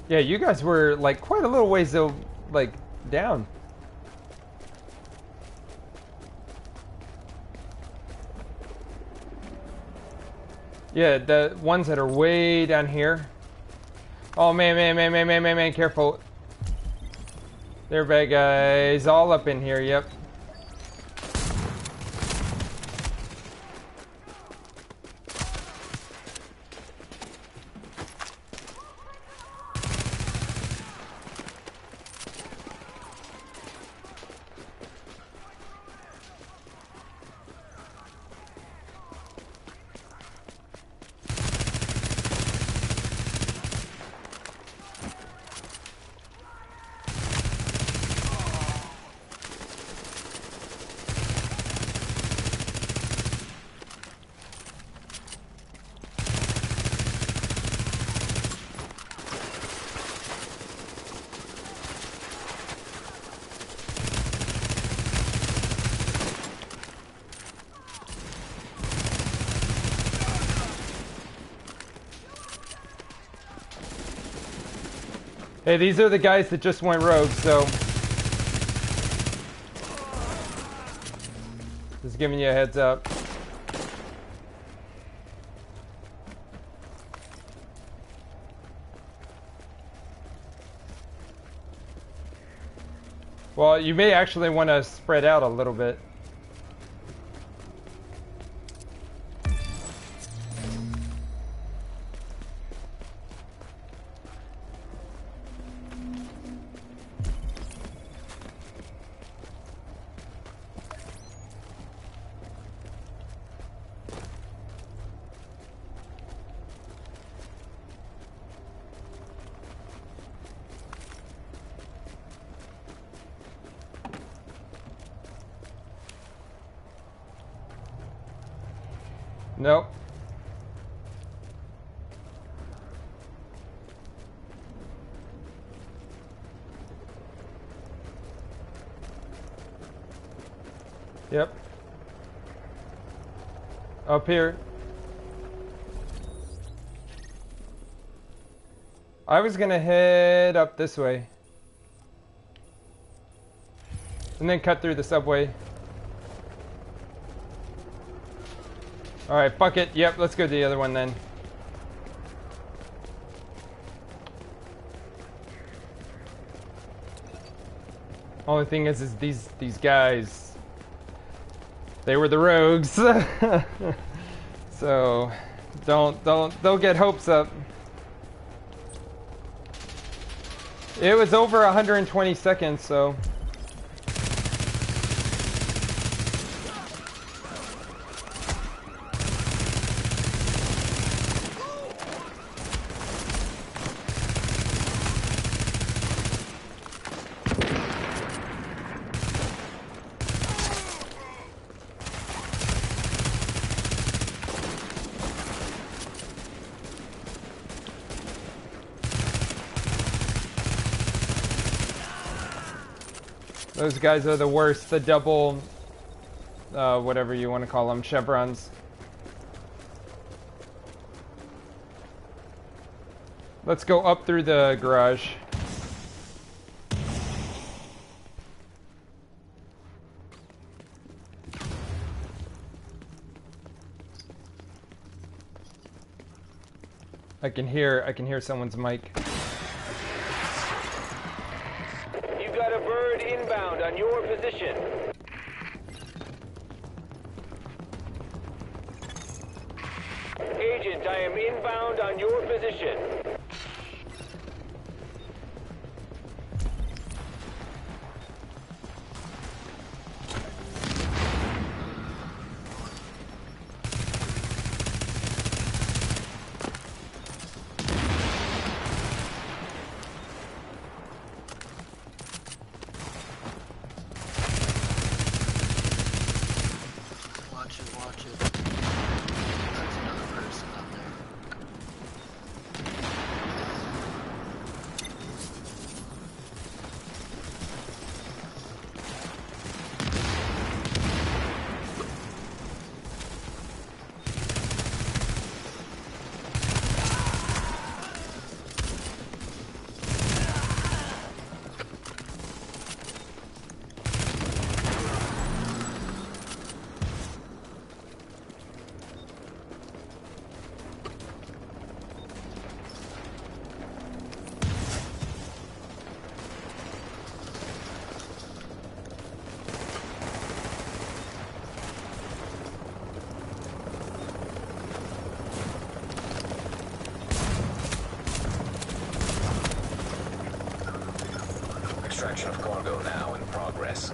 Yeah, you guys were like quite a little ways though, like down. Yeah, the ones that are way down here. Oh man, careful. They're bad guys, all up in here, yep. Hey, these are the guys that just went rogue, so just giving you a heads up. Well, you may actually want to spread out a little bit. Nope. Yep. Up here. I was gonna head up this way. And then cut through the subway. Alright, fuck it. Yep, let's go to the other one then. Only thing is these guys, they were the rogues. So don't get hopes up. It was over 120 seconds, so those guys are the worst, the double, whatever you want to call them, chevrons. Let's go up through the garage. I can hear someone's mic. You got a bird inbound on your position. Agent, I am inbound on your position. Watch it. There's another person up there. Extraction of cargo now in progress.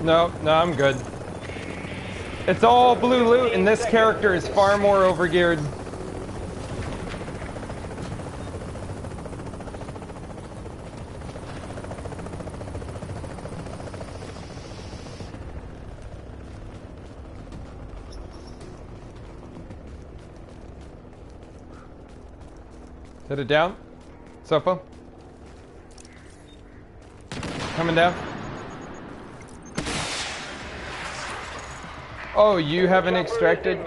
No, I'm good. It's all blue loot, and this character is far more overgeared. Hit it down. Sofa. Coming down. Oh, you haven't extracted?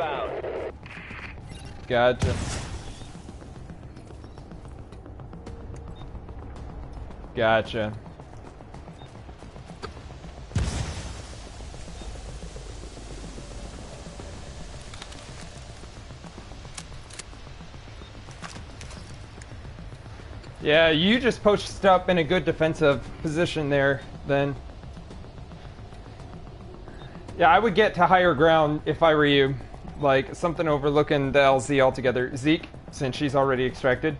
Gotcha. Gotcha. Yeah, you just poached up in a good defensive position there, then. Yeah, I would get to higher ground if I were you. Like, something overlooking the LZ altogether. Zeke, since she's already extracted.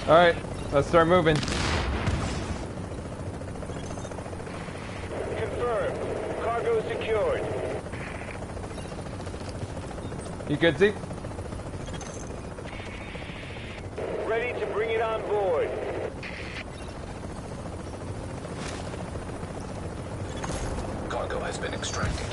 Alright, let's start moving. Confirmed. Cargo secured. You good, Zeke? Ready to bring it on board. Cargo has been extracted.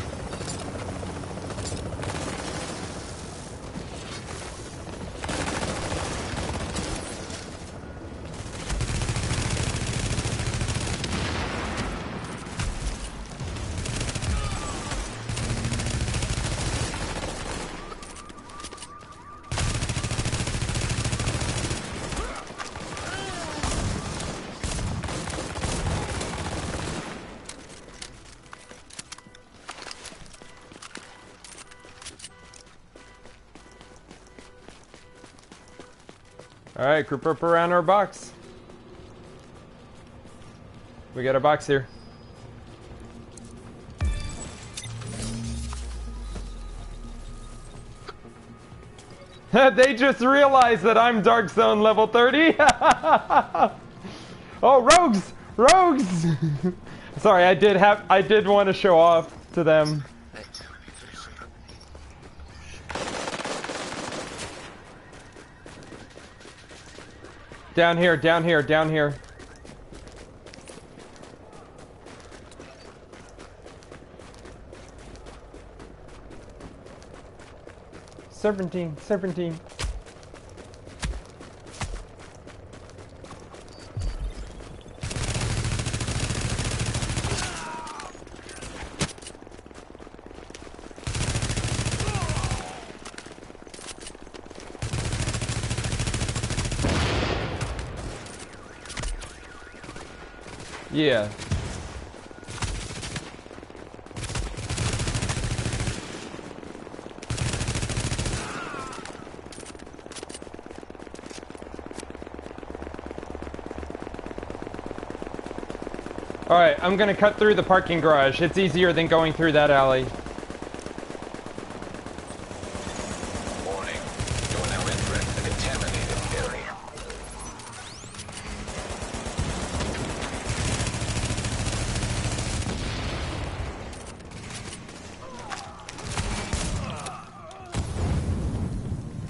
Alright, group up around our box. We got a box here. They just realized that I'm Dark Zone level 30. Oh, rogues! Rogues! Sorry, I did want to show off to them. Down here, down here, down here. Serpentine, serpentine. Yeah. Alright, I'm gonna cut through the parking garage. It's easier than going through that alley. Warning. You are now entering the contaminated area.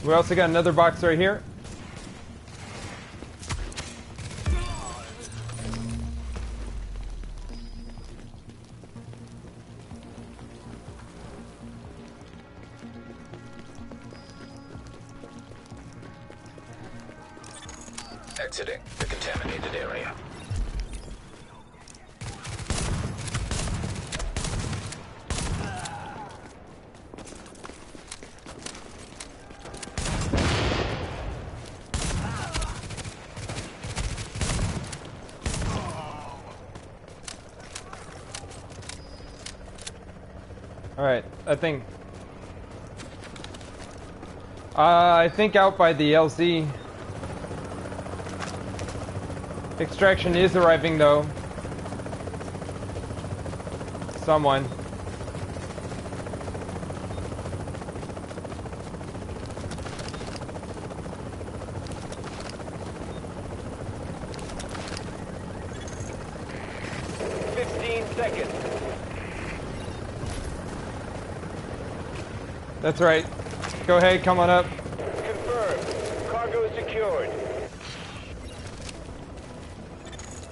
We also got another box right here. Exiting the contaminated area. Alright, I think out by the LZ. Extraction is arriving though. Someone. That's right. Go ahead, come on up. Confirmed. Cargo is secured.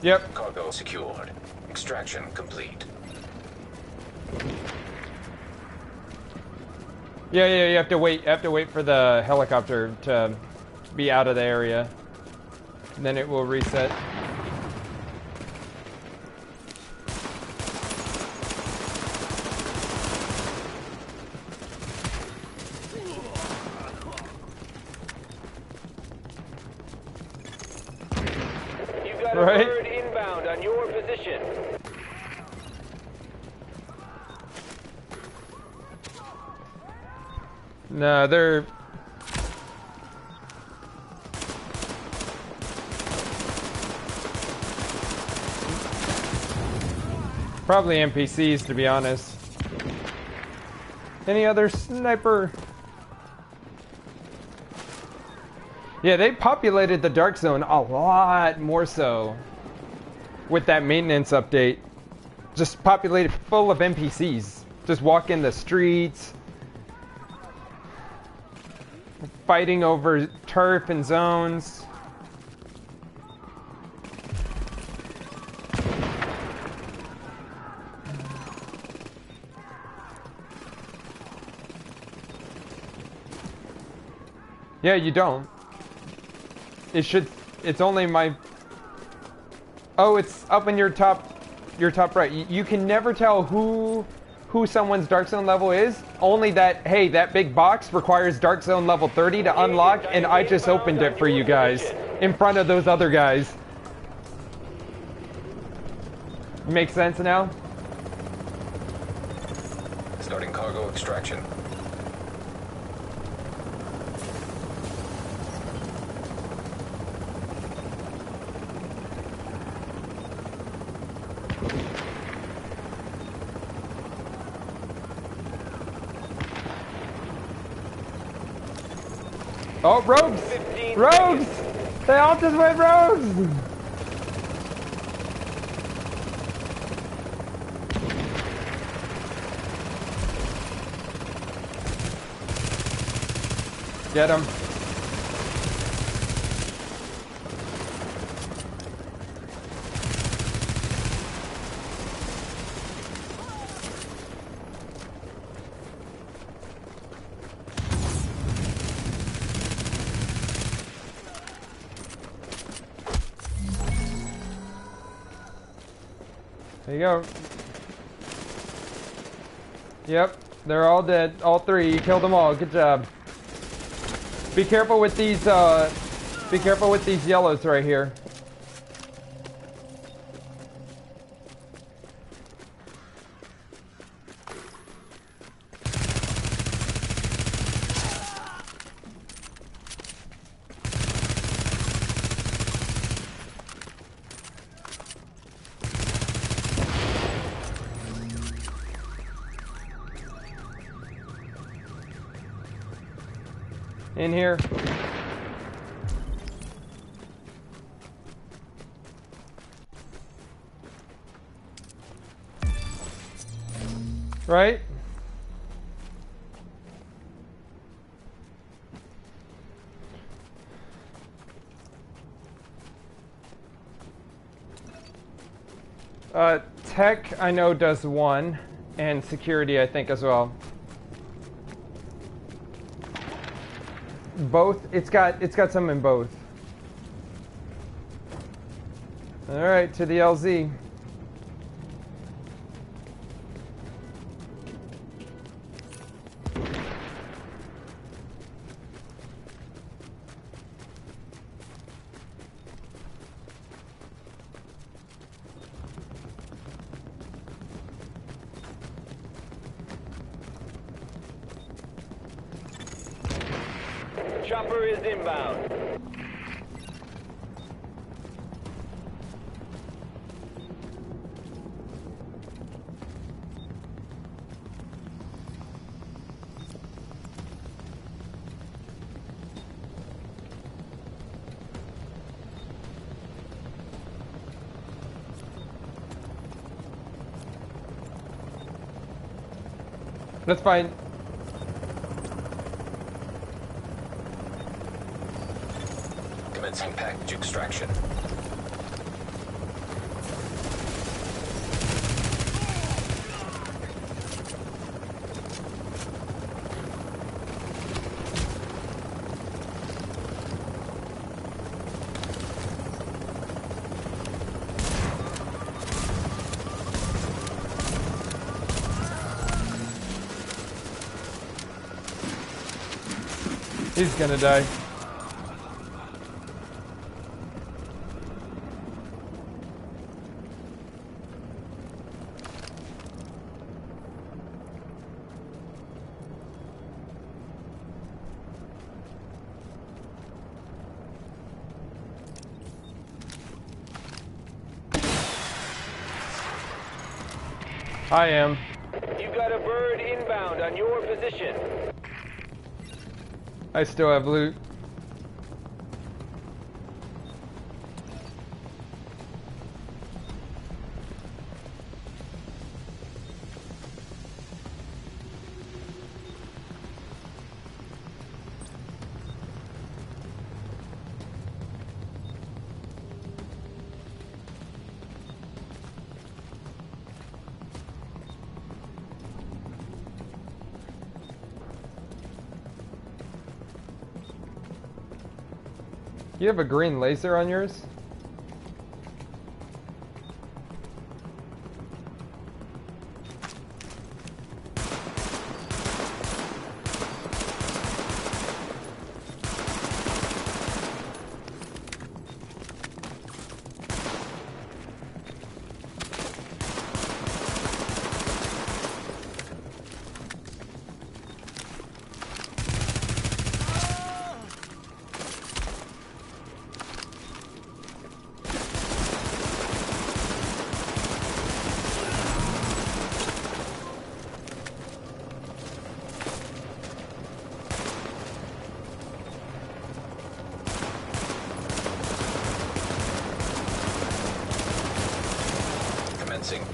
Yep. Cargo secured. Extraction complete. Yeah, you have to wait. You have to wait for the helicopter to be out of the area. And then it will reset. You've got a Right. bird inbound on your position. No, they're... probably NPCs, to be honest. Any other sniper? Yeah, they populated the Dark Zone a lot more so with that maintenance update. Just populated full of NPCs. Just walking the streets, fighting over turf and zones. Yeah, you don't. It should, it's only my, oh, it's up in your top right. You can never tell who someone's Dark Zone level is. Only that, hey, that big box requires Dark Zone level 30 to unlock, and I just opened it for you guys in front of those other guys. Makes sense now? Starting cargo extraction. Oh, rogues! Rogues! They all just went rogues! Get him. There you go. Yep, they're all dead. All three. You killed them all. Good job. Be careful with these, yellows right here. In here. Right? Tech, I know, does one, and security, I think, as well. Both. It's got some in both. All right, to the LZ. chopper is inbound. That's fine. Commencing package extraction. He's gonna die. I am. You got a bird inbound on your position. I still have loot. You have a green laser on yours?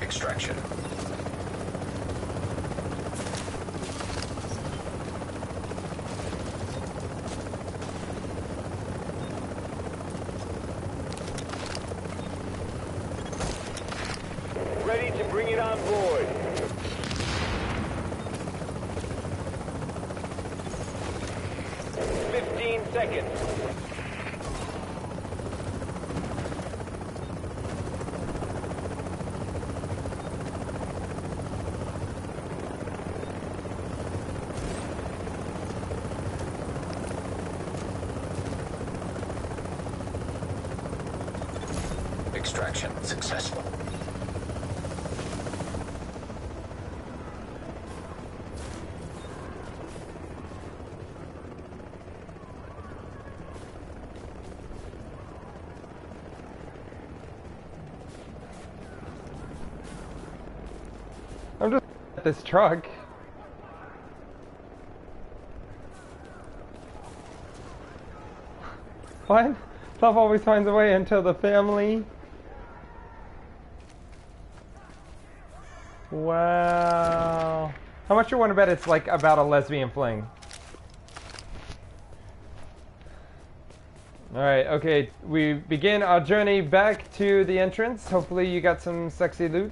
Extraction. Ready to bring it on board. Seconds. Extraction successful. I'm just at this truck. What? Love always finds a way until the family. Wow. How much you want to bet it's like about a lesbian fling? Alright, okay. We begin our journey back to the entrance. Hopefully you got some sexy loot.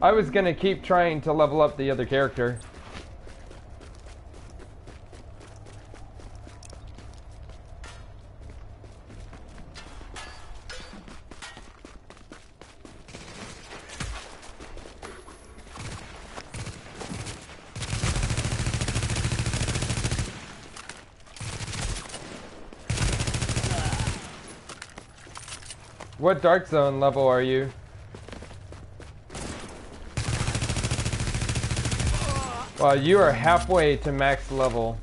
I was gonna keep trying to level up the other character. What Dark Zone level are you? Well, you are halfway to max level.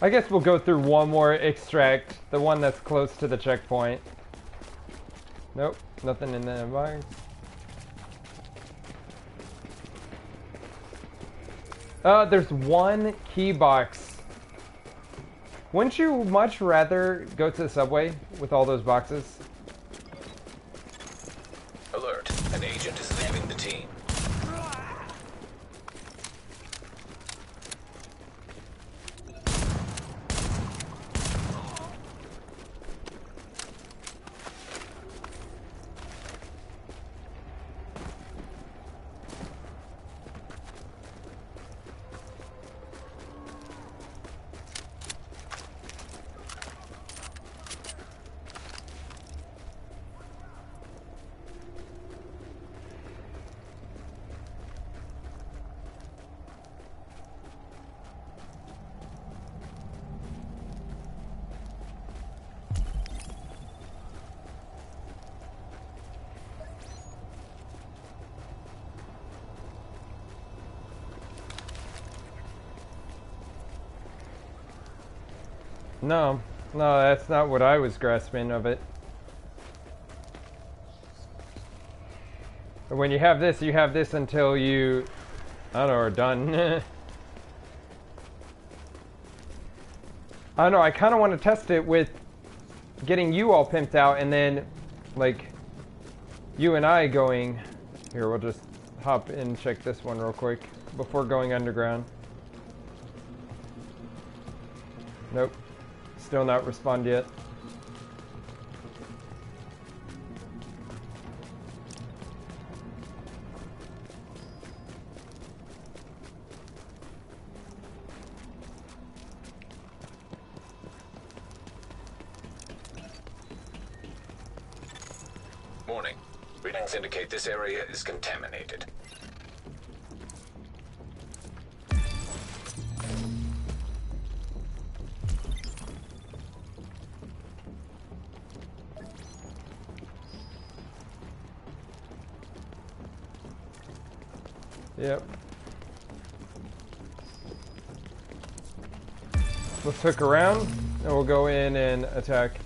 I guess we'll go through one more extract, the one that's close to the checkpoint. Nope, nothing in the box. There's one key box. Wouldn't you much rather go to the subway with all those boxes? Alert. An agent is leaving the team. No, that's not what I was grasping of it. When you have this until you, I don't know, are done. I don't know, I kind of want to test it with getting you all pimped out and then, like, you and I going... Here, we'll just hop in and check this one real quick before going underground. Nope. Still not respond yet. Warning. Readings indicate this area is contaminated. Yep. Let's hook around and we'll go in and attack.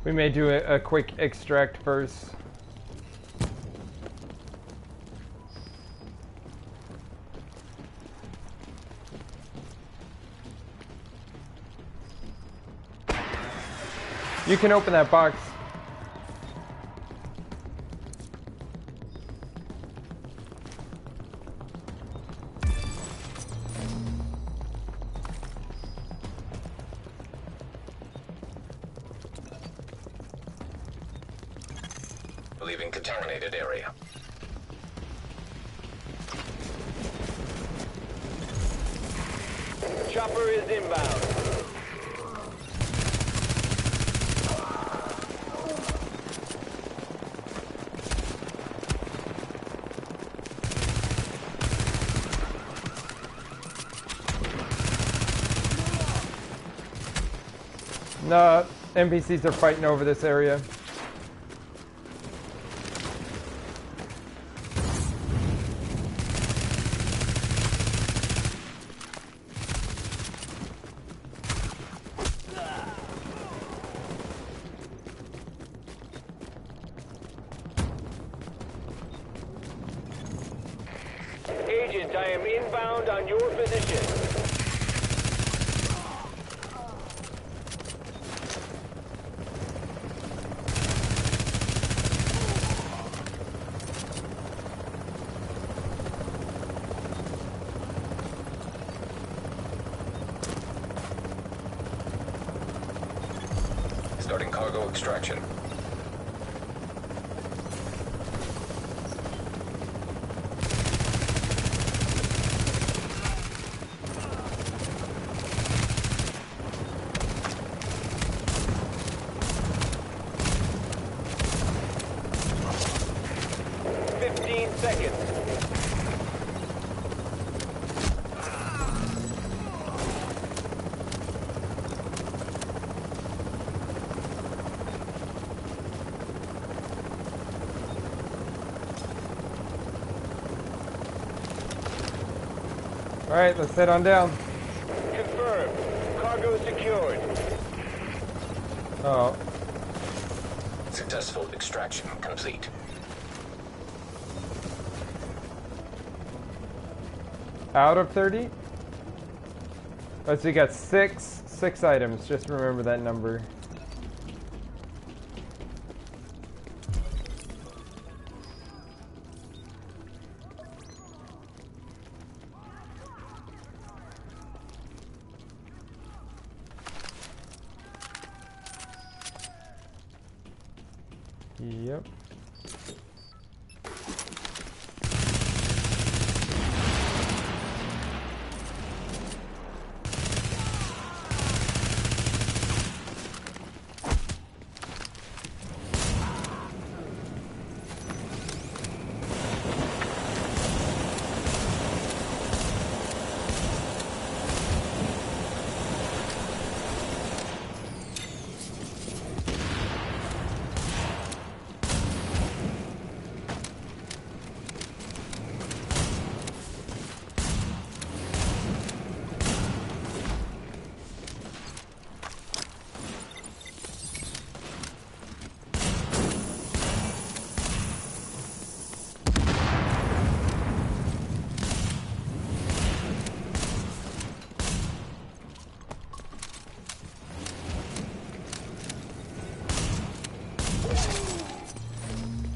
We may do a quick extract first. You can open that box. Leaving contaminated area. Chopper is inbound. No, NPCs are fighting over this area. Agent, I am inbound on your position. Starting cargo extraction. Alright, let's head on down. Confirmed. Cargo secured. Oh. Successful extraction complete. Out of 30? Oh, so you got six items. Just remember that number. Yep.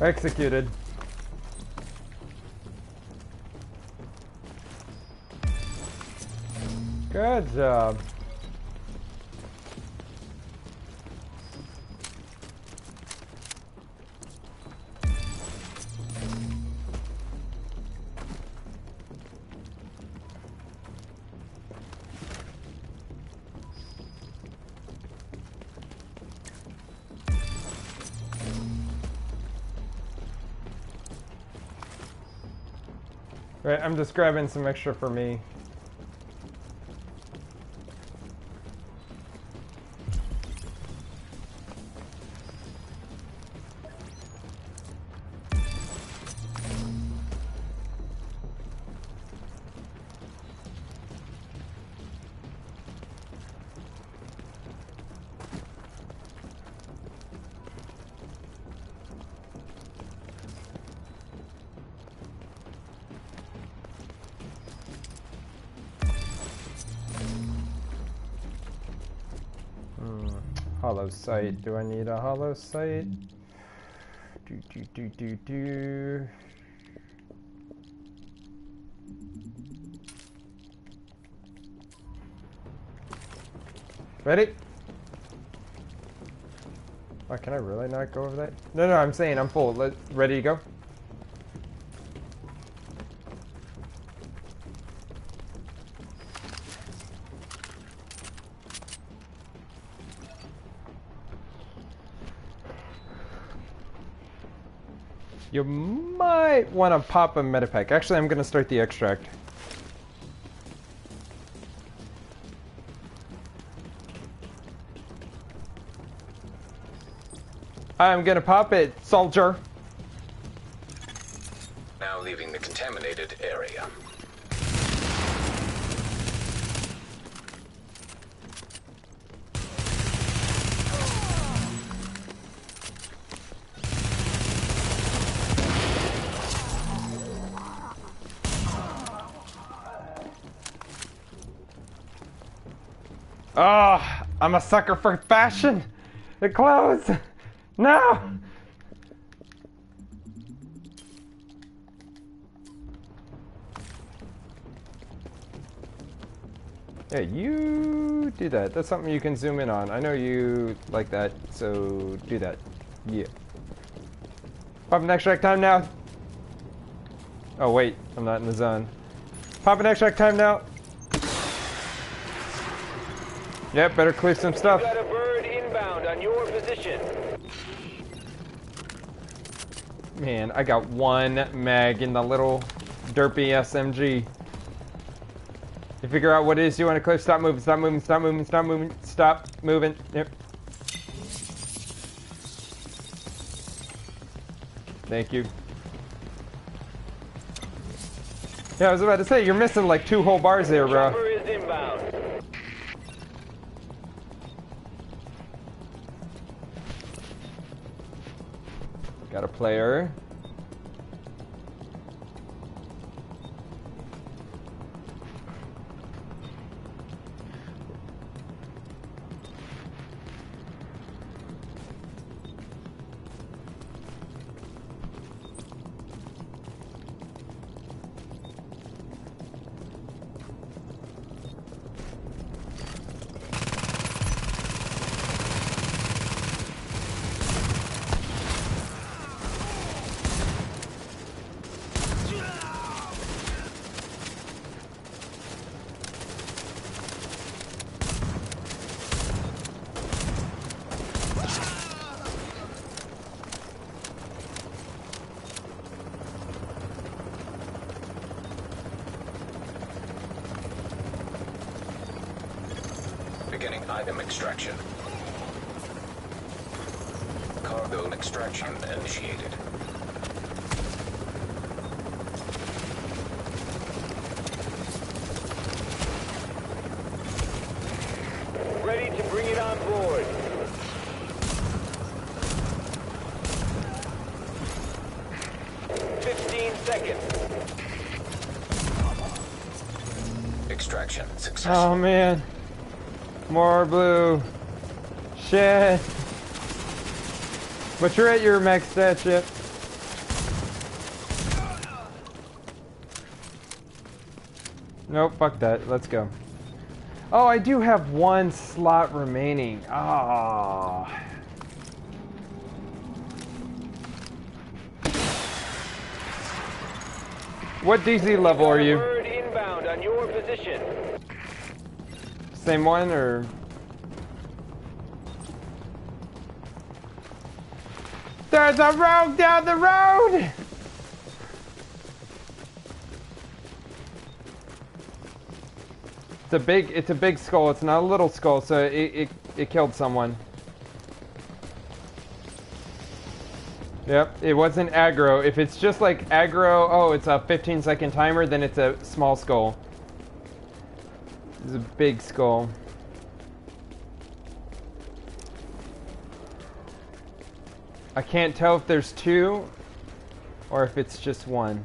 Executed. Good job. Right, I'm just grabbing some extra for me. Hollow sight. Do I need a hollow sight? Do. Ready? Oh, can I really not go over that? No, I'm saying I'm full. Ready to go? You might want to pop a medipack. Actually, I'm going to start the extract. I'm going to pop it, soldier. Now leaving the contaminated area. Oh, I'm a sucker for fashion. The clothes. No. Yeah, you do that. That's something you can zoom in on. I know you like that, so do that. Yeah. Pop an extract time now. Oh wait, I'm not in the zone. Pop an extract time now. Yep, better clear some stuff. Got a bird inbound on your position. Man, I got one mag in the little derpy SMG. You figure out what it is you want to clip. Stop moving, stop moving, stop moving, stop moving, stop moving. Yep. Thank you. Yeah, I was about to say, you're missing like 2 whole bars there, bro. Chopper is inbound. Got a player. Beginning item extraction. Cargo extraction initiated. Ready to bring it on board. Seconds. Extraction successful. Oh man. More blue. Shit. But you're at your max stat yet. Nope, fuck that. Let's go. Oh, I do have 1 slot remaining. Ah. What DC level are you? Bird inbound on your position. Same one or? There's a rogue down the road! It's a big skull. It's not a little skull, so it killed someone. Yep, it wasn't aggro. If it's just like aggro, oh, it's a 15-second timer, then it's a small skull. It's a big skull. I can't tell if there's 2 or if it's just 1.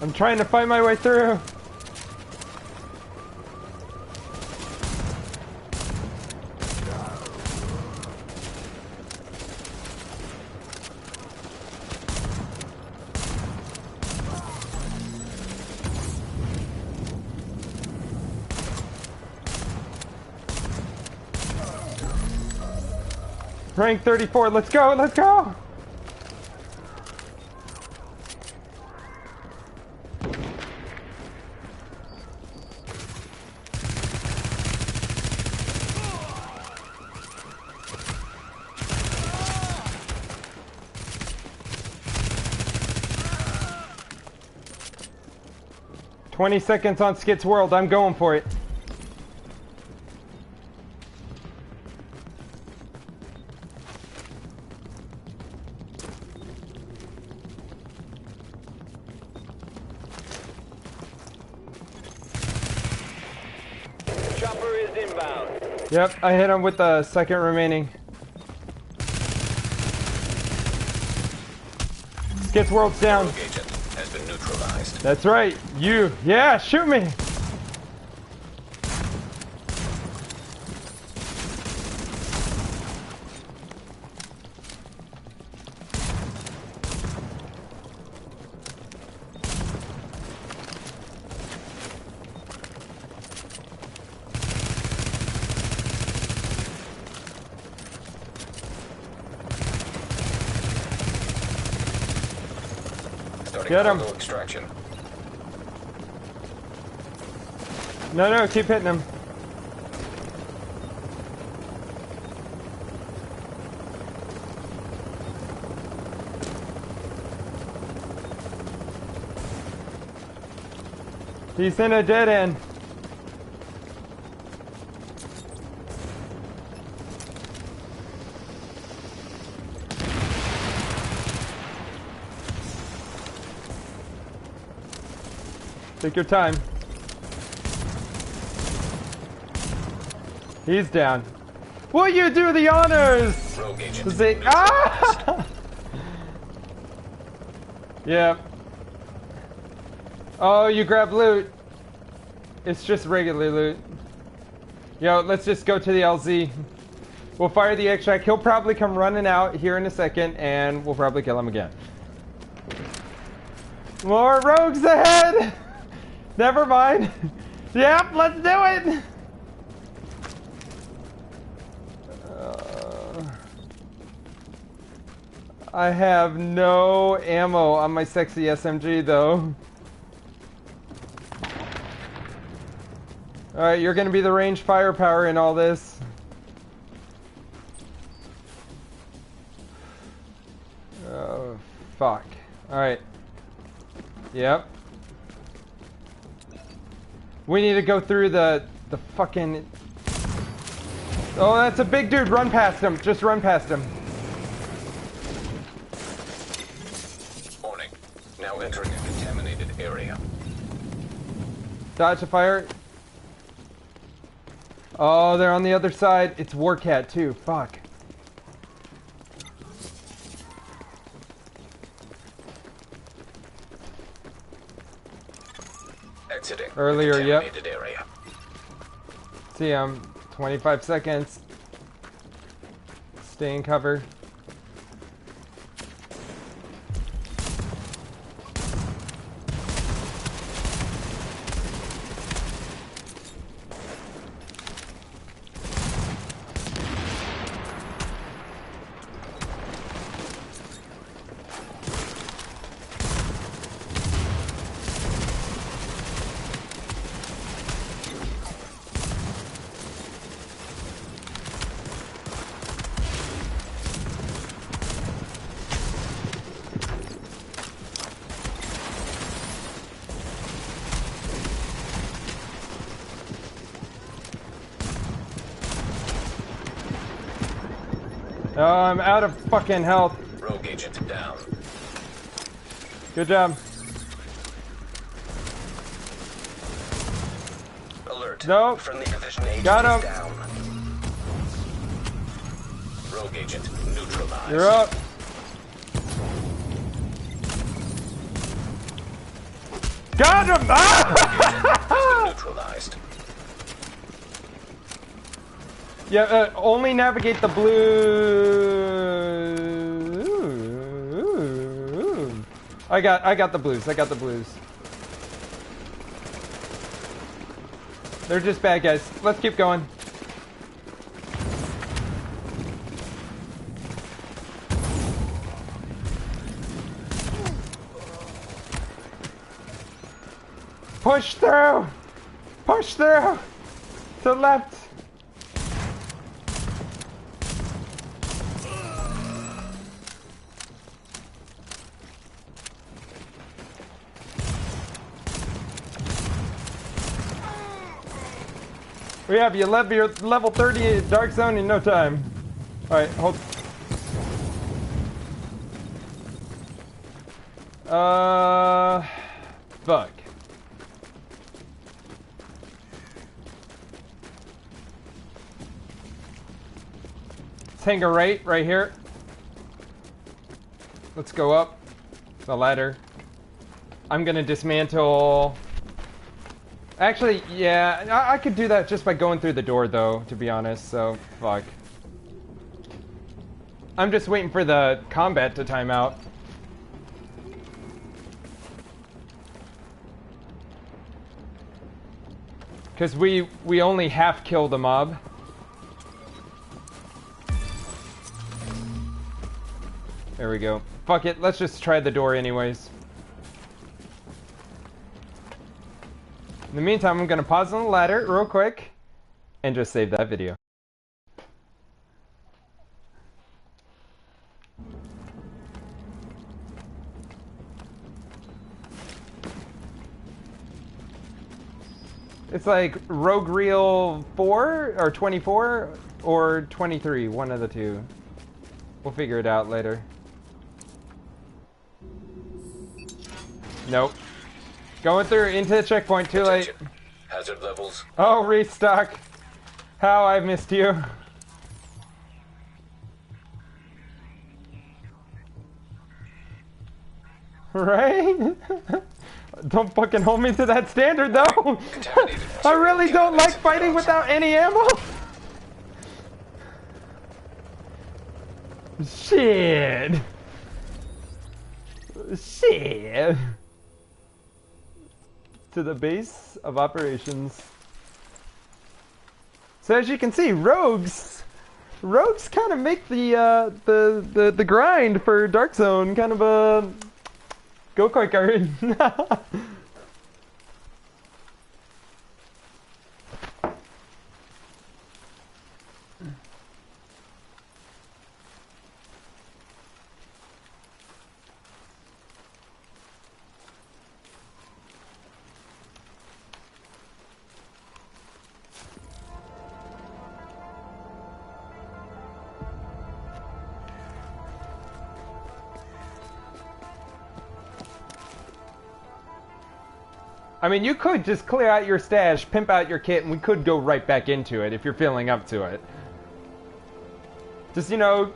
I'm trying to find my way through. Rank 34, let's go, let's go! "20 seconds on Skit's World, I'm going for it. Chopper is inbound. Yep, I hit him with the second remaining. Gets worlds down. Rogue agent has been neutralized. That's right. You. Yeah, shoot me. Get him. Extraction. No, keep hitting him. He's in a dead end. Take your time. He's down. Will you do the honors? Rogue agent. Say, ah! Yeah. Oh, you grab loot. It's just regular loot. Yo, let's just go to the LZ. We'll fire the extract. He'll probably come running out here in a second, and we'll probably kill him again. More rogues ahead! Never mind. Yep, let's do it! I have no ammo on my sexy SMG, though. Alright, you're gonna be the range firepower in all this. Oh, fuck. Alright. Yep. We need to go through the fucking... Oh, that's a big dude. Run past him. Just run past him. Warning. Now entering a contaminated area. Dodge the fire. Oh, they're on the other side. It's Warcat too. Fuck. Exiting. Earlier, yep. Contaminated area. See, 25 seconds. Stay in cover. Oh, I'm out of fucking health. Rogue agent down. Good job. Alert. Nope. Friendly division agent Got him. is down. Rogue agent neutralized. You're up. Got him! Ah! Neutralized. Yeah, only navigate the blue. I got the blues. I got the blues. They're just bad guys. Let's keep going. Push through! Push through! To the left! We have you level 30 dark zone in no time. Alright, hold. Fuck. hangar right here. Let's go up the ladder. I'm gonna dismantle. Actually, yeah, I could do that just by going through the door, though, to be honest, so fuck. I'm just waiting for the combat to time out. Because we only half kill the mob. There we go. Fuck it, let's just try the door anyways. In the meantime, I'm gonna pause on the ladder real quick and just save that video. It's like Rogue Reel 4 or 24 or 23, one of the two. We'll figure it out later. Nope. Going through into the checkpoint, too late. Hazard levels. Oh, restock. How I've missed you. Right? Don't fucking hold me to that standard, though. I really don't like fighting without any ammo. Shit. Shit. To the base of operations. So as you can see, rogues kind of make the grind for Dark Zone kind of a go quicker. I mean, you could just clear out your stash, pimp out your kit, and we could go right back into it if you're feeling up to it. Just, you know,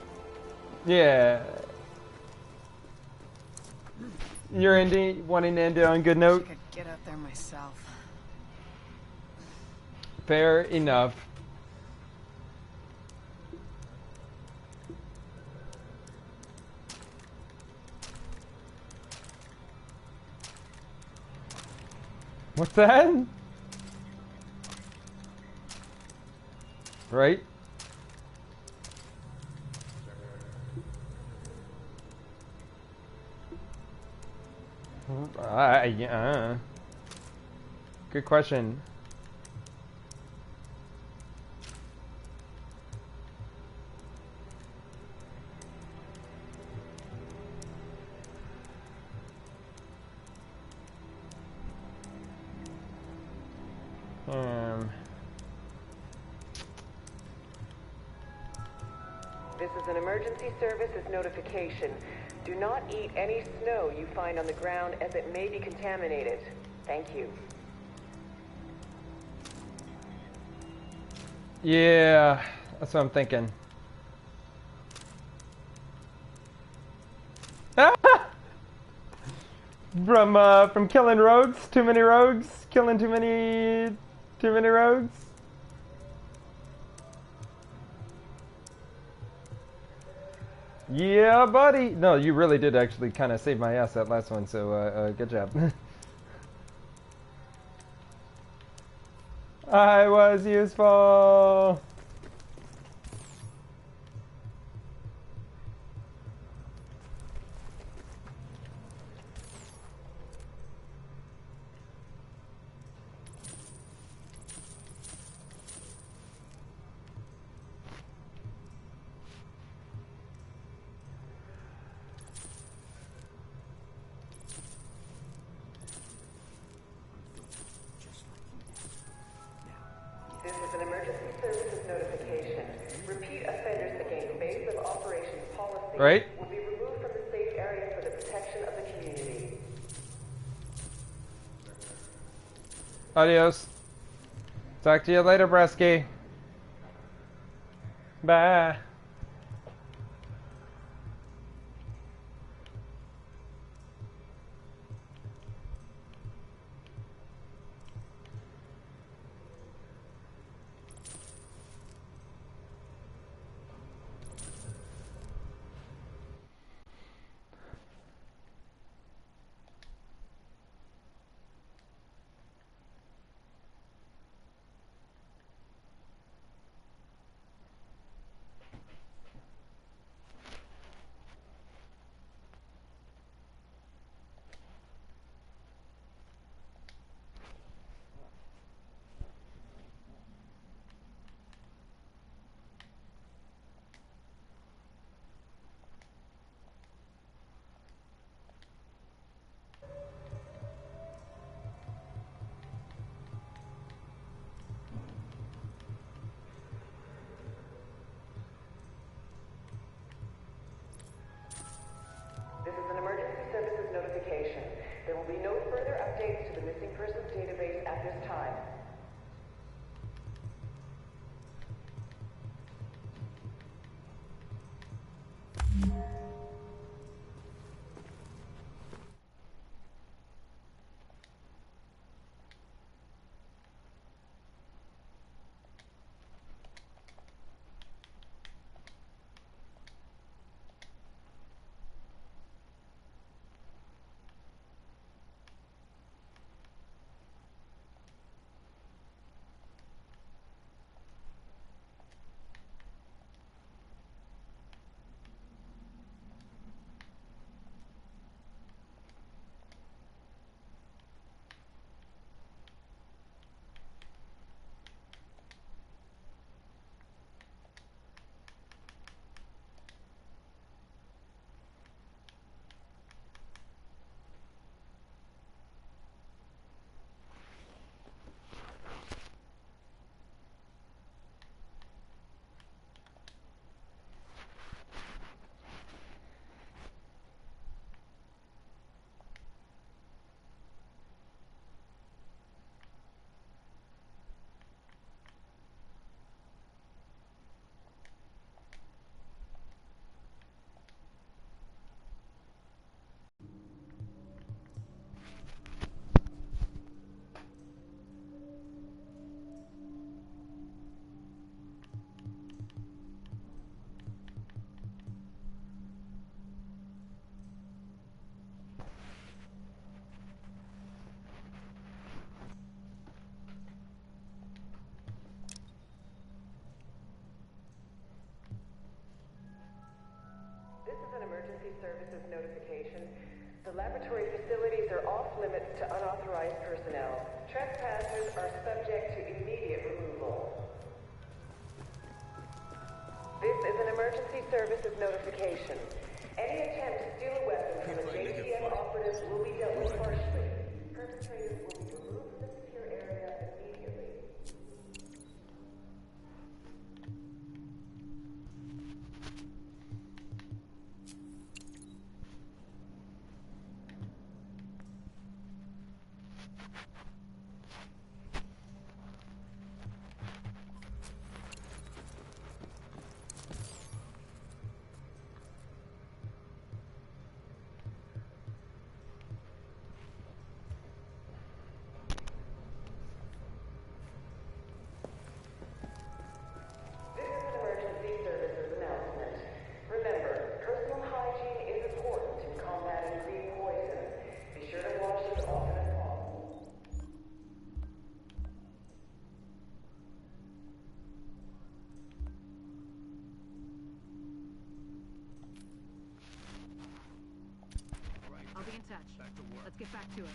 yeah. You're wanting to end it on a good note? I could get up there myself. Fair enough. What's that? Right? Yeah. Good question. This is an emergency services notification. Do not eat any snow you find on the ground as it may be contaminated. Thank you. Yeah, that's what I'm thinking. From killing rogues, too many rogues, killing too many rogues. Yeah, buddy. No, you really did actually kind of save my ass that last one, so good job. I was useful. This is an emergency services notification. Repeat offenders against base of operations policy Right? will be removed from the safe area for the protection of the community. Adios. Talk to you later, Bresky. Bye. Emergency services notification. The laboratory facilities are off limits to unauthorized personnel. Trespassers are subject to immediate removal. This is an emergency services notification. Any attempt to steal a weapon from a JTF operative will be dealt with harshly. Perpetrators will be removed from the secure area immediately. I'll be in touch. Let's get back to it.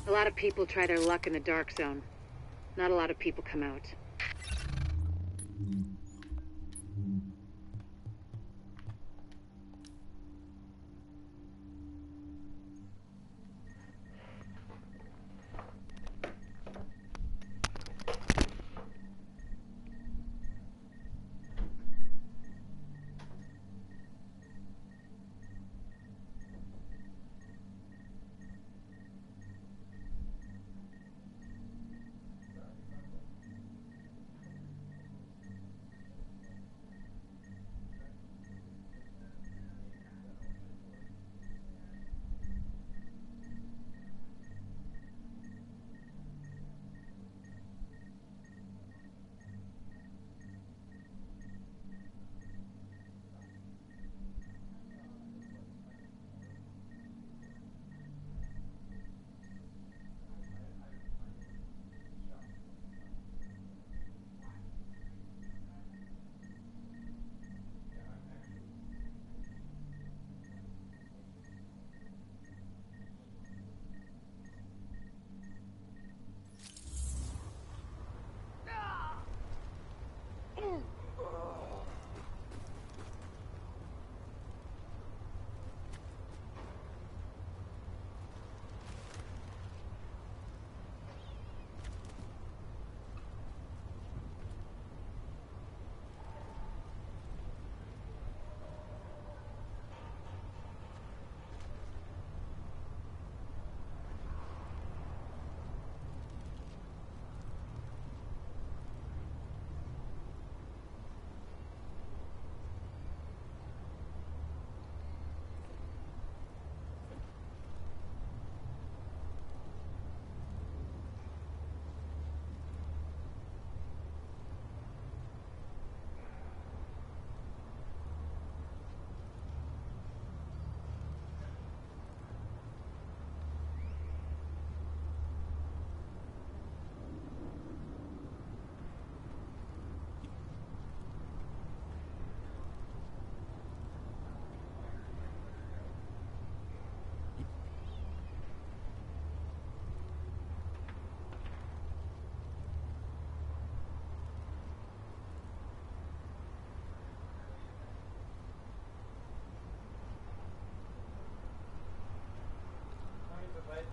A lot of people try their luck in the dark zone. Not a lot of people come out.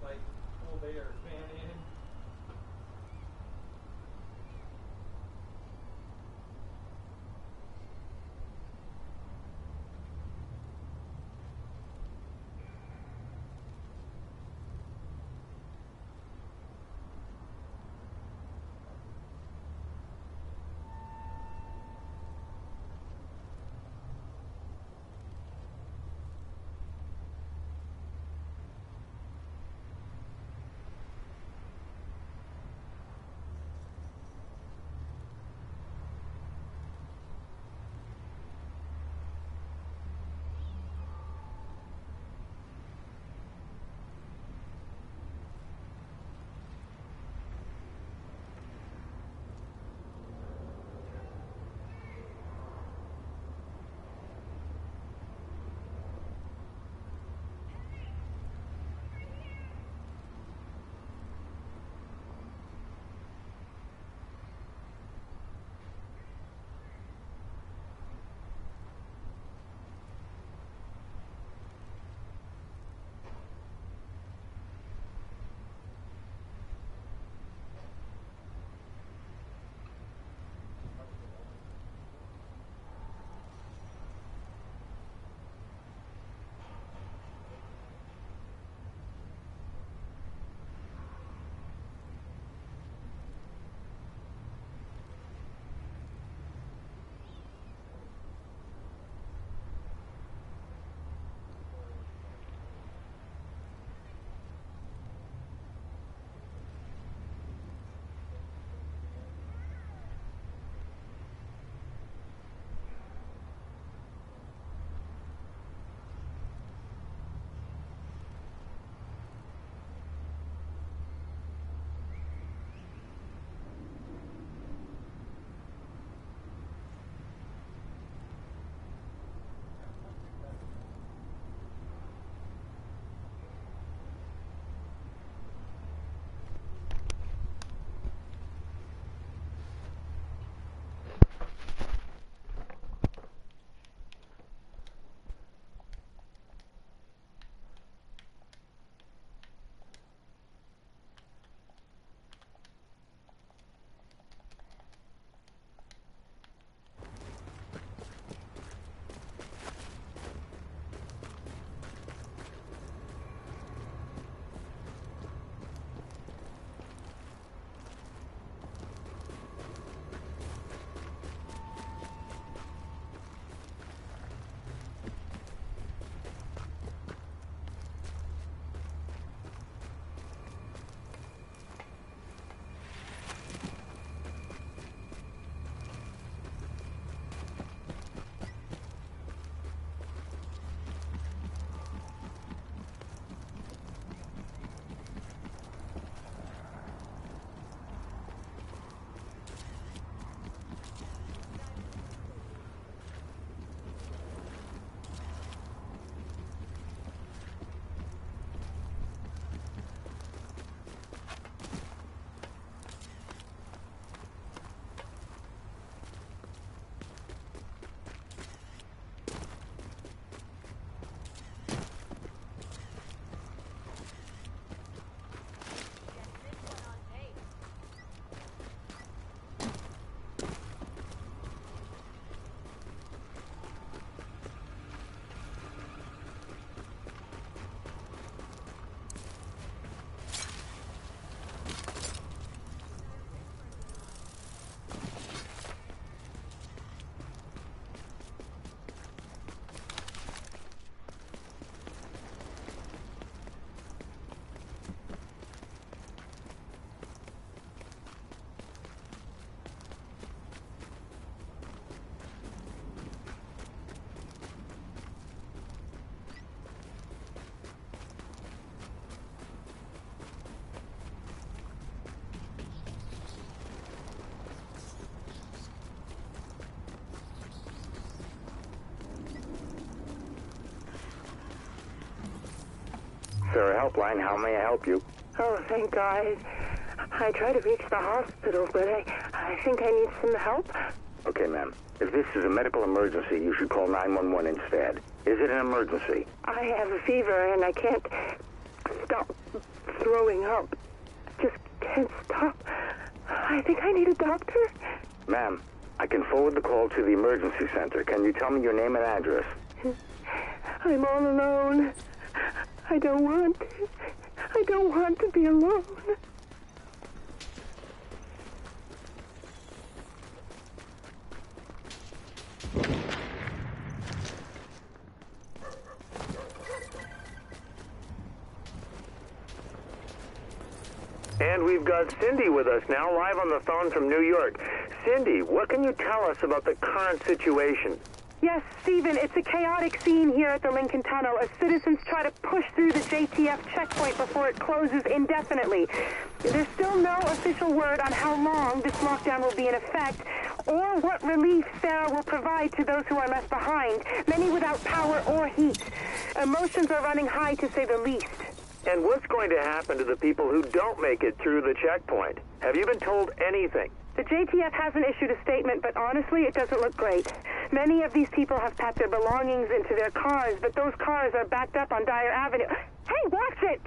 Like full day or fan in. Sarah Helpline. How may I help you? Oh, thank God. I tried to reach the hospital, but I think I need some help. Okay, ma'am. If this is a medical emergency, you should call 911 instead. Is it an emergency? I have a fever and I can't stop throwing up. Just can't stop. I think I need a doctor. Ma'am, I can forward the call to the emergency center. Can you tell me your name and address? I'm all alone. I don't want to be alone. And we've got Cindy with us now, live on the phone from New York. Cindy, what can you tell us about the current situation? Yes, Stephen, it's a chaotic scene here at the Lincoln Tunnel as citizens try to push through the JTF checkpoint before it closes indefinitely. There's still no official word on how long this lockdown will be in effect or what relief Sarah will provide to those who are left behind, many without power or heat. Emotions are running high, to say the least. And what's going to happen to the people who don't make it through the checkpoint? Have you been told anything? The JTF hasn't issued a statement, but honestly, it doesn't look great. Many of these people have packed their belongings into their cars, but those cars are backed up on Dyer Avenue. Hey, watch it!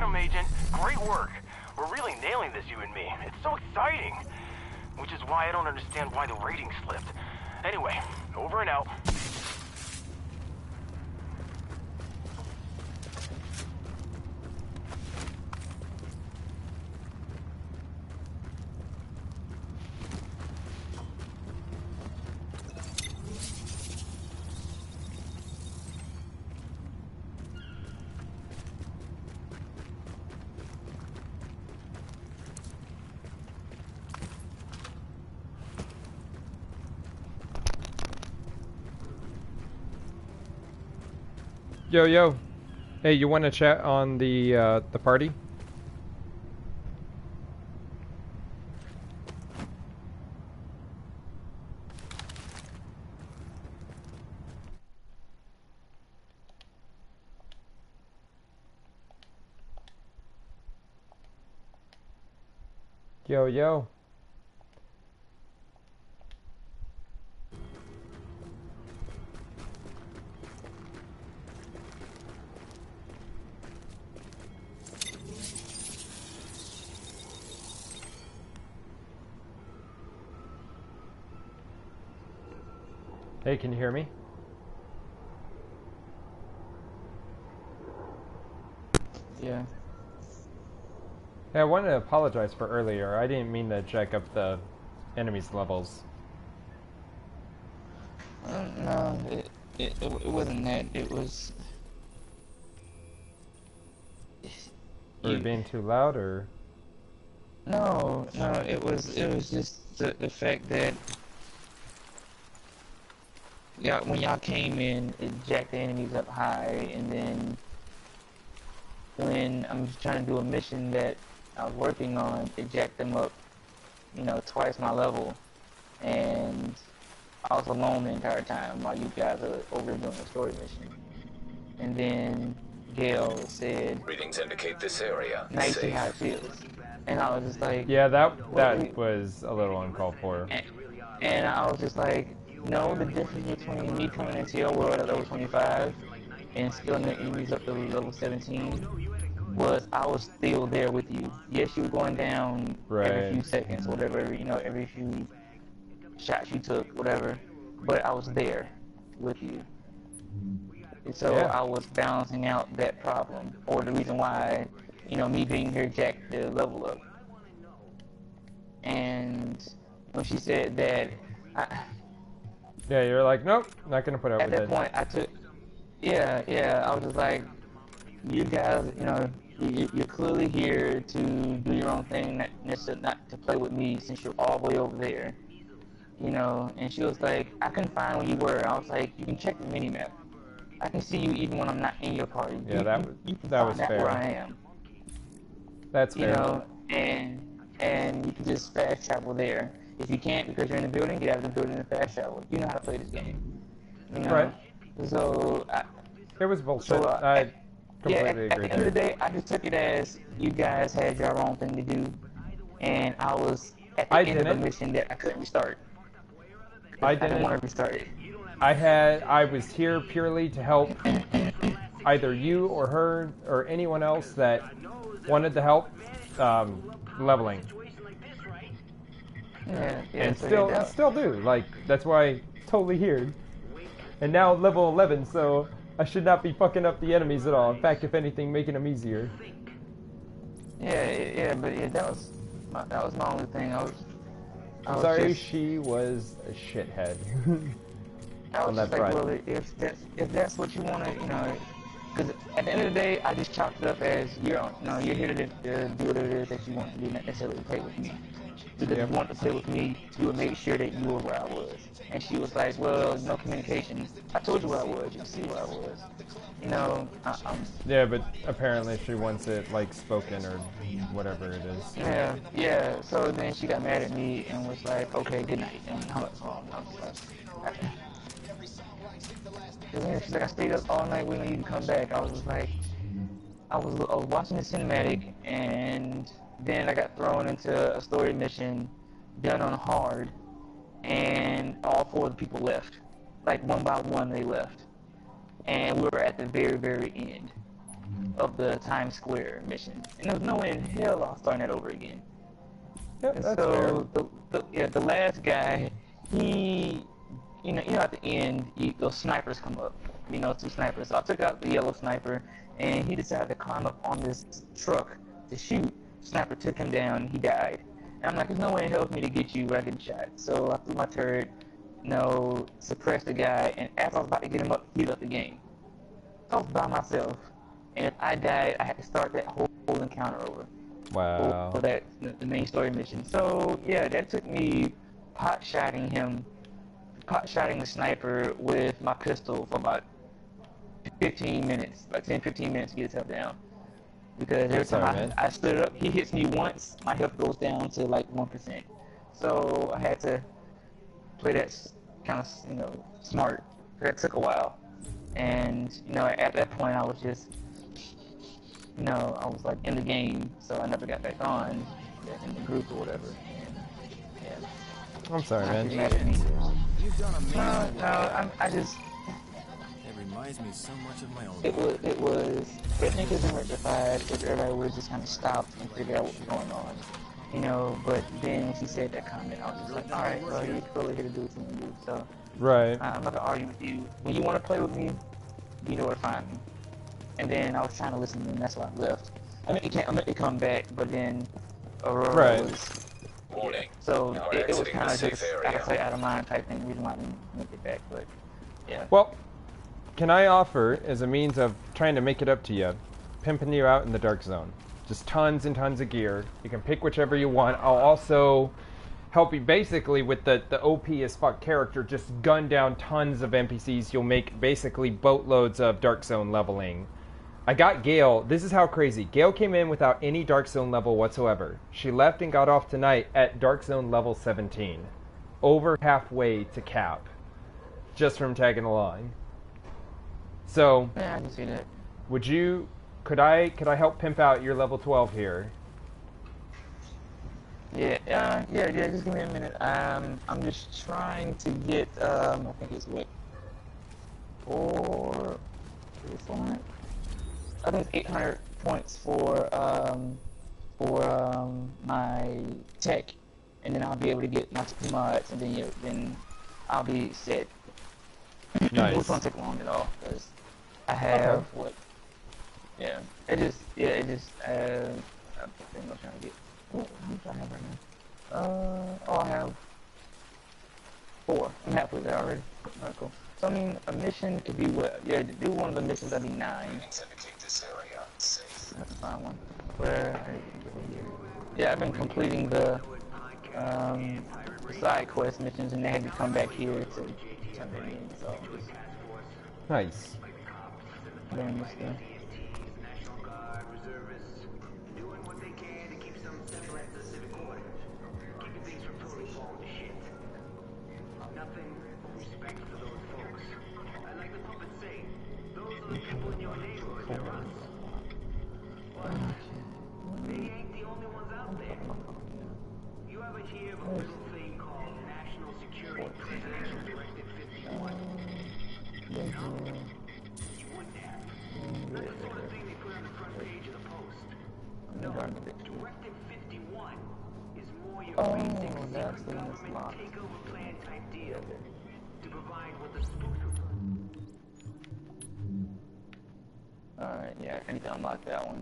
got him, Agent. Great work. We're really nailing this, you and me. It's so exciting. Which is why I don't understand why the rating slipped. Anyway, over and out. Yo, yo. Hey, you want to chat on the party? Yo, yo. Hey, can you hear me? Yeah. Hey, I wanted to apologize for earlier. I didn't mean to jack up the enemy's levels. No, it wasn't that. It was... Were you being too loud, or...? No, it was just the fact that when y'all came in, it jacked the enemies up high, and then when I'm just trying to do a mission that I was working on, it jacked them up, twice my level, and I was alone the entire time while you guys are over doing the story mission. And then Gail said, "Readings indicate this area now you is see how it safe." feels. And I was just like... Yeah, that was a little uncalled for. And I was just like, no, the difference between me coming into your world at level 25 and scaling the enemies up to level 17 was I was still there with you. Yes, you were going down every few seconds, whatever, every few shots you took, whatever, but I was there with you. And so I was balancing out that problem, or the reason why, me being here jacked the level up. And when she said that, yeah, you're like, nope, not gonna put up with it. At that point, I took, I was just like, you guys, you're clearly here to do your own thing, not to play with me since you're all the way over there. And she was like, I couldn't find where you were. I was like, you can check the minimap. I can see you even when I'm not in your party. Yeah, that was fair. Where I am. That's fair. And you can just fast travel there. If you can't because you're in the building, get out of the building and fast travel. You know how to play this game. Right. So it was bullshit. I completely agree. At the end of the day, I just took it as you guys had your own thing to do, and I was at the end of a mission that I couldn't restart. I didn't want to restart it. I was here purely to help either you or her or anyone else that wanted to help leveling. Yeah, and still do. Like, that's why I'm totally here. And now level 11, so I should not be fucking up the enemies at all. In fact, if anything, making them easier. But that was my only thing. I was sorry, she was a shithead. I was just like, well, if that's what you want to, because at the end of the day, I just chalked it up as you're here to do what it is that you want to do, not necessarily play with me. Because if you want to play with me, you would make sure that you were where I was. And she was like, well, no communication. I told you where I was. You can see where I was. Yeah, but apparently she wants it, like, spoken or whatever it is. Yeah. So then she got mad at me and was like, okay, good night. And hung up the phone. I was like, she's like, I stayed up all night waiting for you to come back. I was just like, I was watching the cinematic, and then I got thrown into a story mission done on hard, and all 4 of the people left. Like, one by one, they left. And we were at the very, very end. of the Times Square mission, and there was no way in hell I was starting that over again. Yep, And that's so the last guy, he, at the end, those snipers come up, 2 snipers. So I took out the yellow sniper, and he decided to climb up on this truck to shoot. Sniper took him down, he died. And I'm like, there's no way in hell for me to get you without getting shot. So I threw my turret, suppressed the guy, and as I was about to get him up, he left the game. I was by myself, and if I died, I had to start that whole encounter over. Wow. For that, the main story mission. So yeah, that took me pot-shotting the sniper with my pistol for about 15 minutes, like 10-15 minutes to get himself down. Because every time I stood up, he hits me once, my health goes down to like 1%. So I had to play that kind of, smart. That took a while. And, at that point I was just, I was like in the game, so I never got back on in the group or whatever. And, yeah. I'm sorry, man. You've done amazing. I just. It reminds me so much of my own. It was. Everything could have been rectified if everybody would have just kind of stopped and figured out what was going on. But then when she said that comment, I was just like, all right, well, you're clearly here to do what you want to do. So. Right. I'm not gonna argue with you. When you want to play with me, you know where to find me. And then I was trying to listen to him, that's why I left. I meant to come back, but then Aurora was... Warning. So it was Exiting kind the of safe just area. out of sight, out of mind type thing. Reason why I didn't make it back, but yeah. Well, can I offer, as a means of trying to make it up to you, pimping you out in the dark zone? Just tons and tons of gear. You can pick whichever you want. I'll also help you basically with the OP as fuck character, just gun down tons of NPCs. You'll make basically boatloads of Dark Zone leveling. I got Gale. This is how crazy. Gale came in without any Dark Zone level whatsoever. She left and got off tonight at Dark Zone level 17. Over halfway to cap. Just from tagging along. So, yeah, I can see that. Could I help pimp out your level 12 here? Yeah, just give me a minute. I'm just trying to get, I think it's what, 400? I think it's 800 points for my tech, and then I'll be able to get my 2 mods, and then I'll be set. Nice. Which won't take long at all, because I have, I think I'm trying to get. What do I have right now? I have 4. I'm halfway there already. Alright, cool. So, I mean, a mission could be what? Yeah, to do one of the missions, that'd be 9. This area safe. That's a fine one. Yeah, I've been completing the side quest missions, and they had to come back here to turn it in, so. Nice. Doing this stuff. That's the one that's locked. Alright, yeah, I need to unlock that one.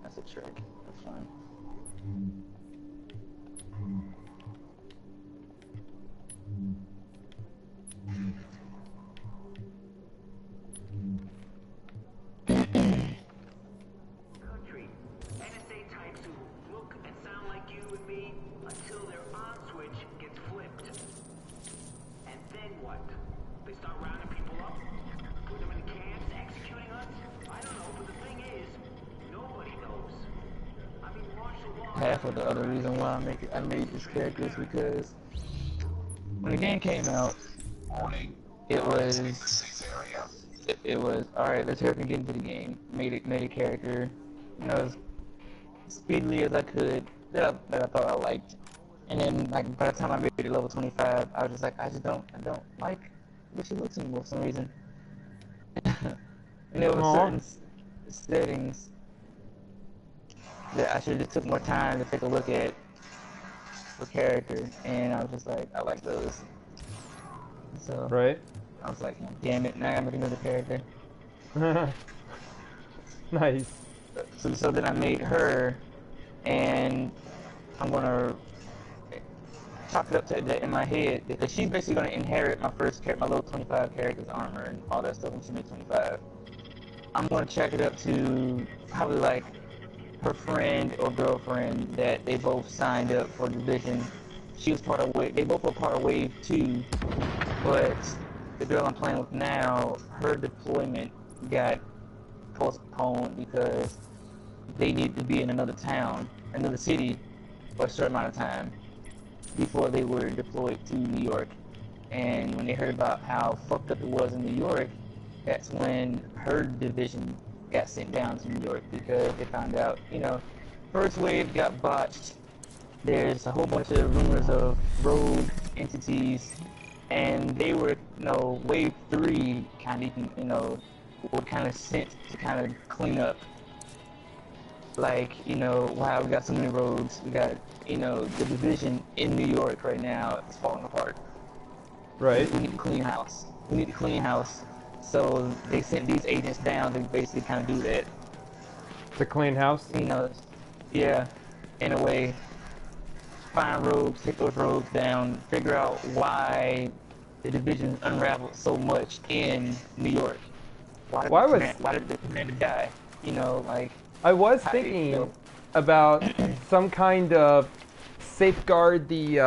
That's a trick. That's fine. Half of the other reason why I made this character is because when the game came out, it was alright, let's hurry up and get into the game. Made a character, as speedily as I could that I thought I liked. And then like by the time I made it level 25, I was just like, I don't like what she looks anymore for some reason. And there was settings that I should have just took more time to take a look at the character, and I was just like, I like those. So Right. I was like, damn it, now I gotta make another character. Nice. So then I made her, and I'm gonna chalk it up to that in my head, because she's basically gonna inherit my first character, my level 25 character's armor and all that stuff when she makes 25. I'm gonna check it up to probably like her friend or girlfriend that they both signed up for Division. She was part of Wave, they both were part of Wave 2, but the girl I'm playing with now, her deployment got postponed because they needed to be in another town, another city, for a certain amount of time before they were deployed to New York. And when they heard about how fucked up it was in New York, that's when her division got sent down to New York, because they found out, you know, first wave got botched. There's a whole bunch of rumors of rogue entities, and they were, you know, wave 3 kind of, you know, were kind of sent to kind of clean up. Like, you know, wow, we got so many rogues. We got, you know, the division in New York right now is falling apart. Right. We need to clean house. We need to clean house. So they sent these agents down to basically kind of do that. To clean house? You know, yeah, in a way. Find rogues, take those rogues down, figure out why the division unraveled so much in New York. Why did the commander die? You know, like... I was thinking about some kind of safeguard the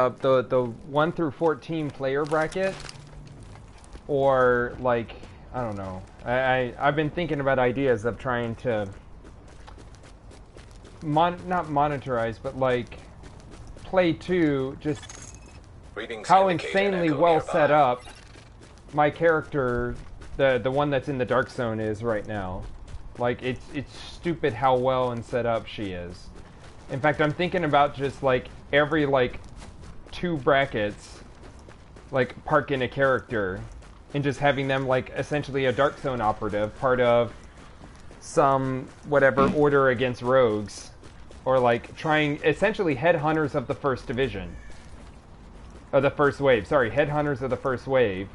1 through 14 player bracket, or like, I don't know. I've been thinking about ideas of trying to not monetize, but like play to just how insanely well set up my character, the one that's in the dark zone, is right now. Like, it's stupid how well and set up she is. In fact, I'm thinking about just like every like 2 brackets, like park in a character, and just having them like essentially a dark zone operative, part of some whatever order against rogues, or like trying essentially headhunters of the first division, of the first wave. Sorry, headhunters of the first wave.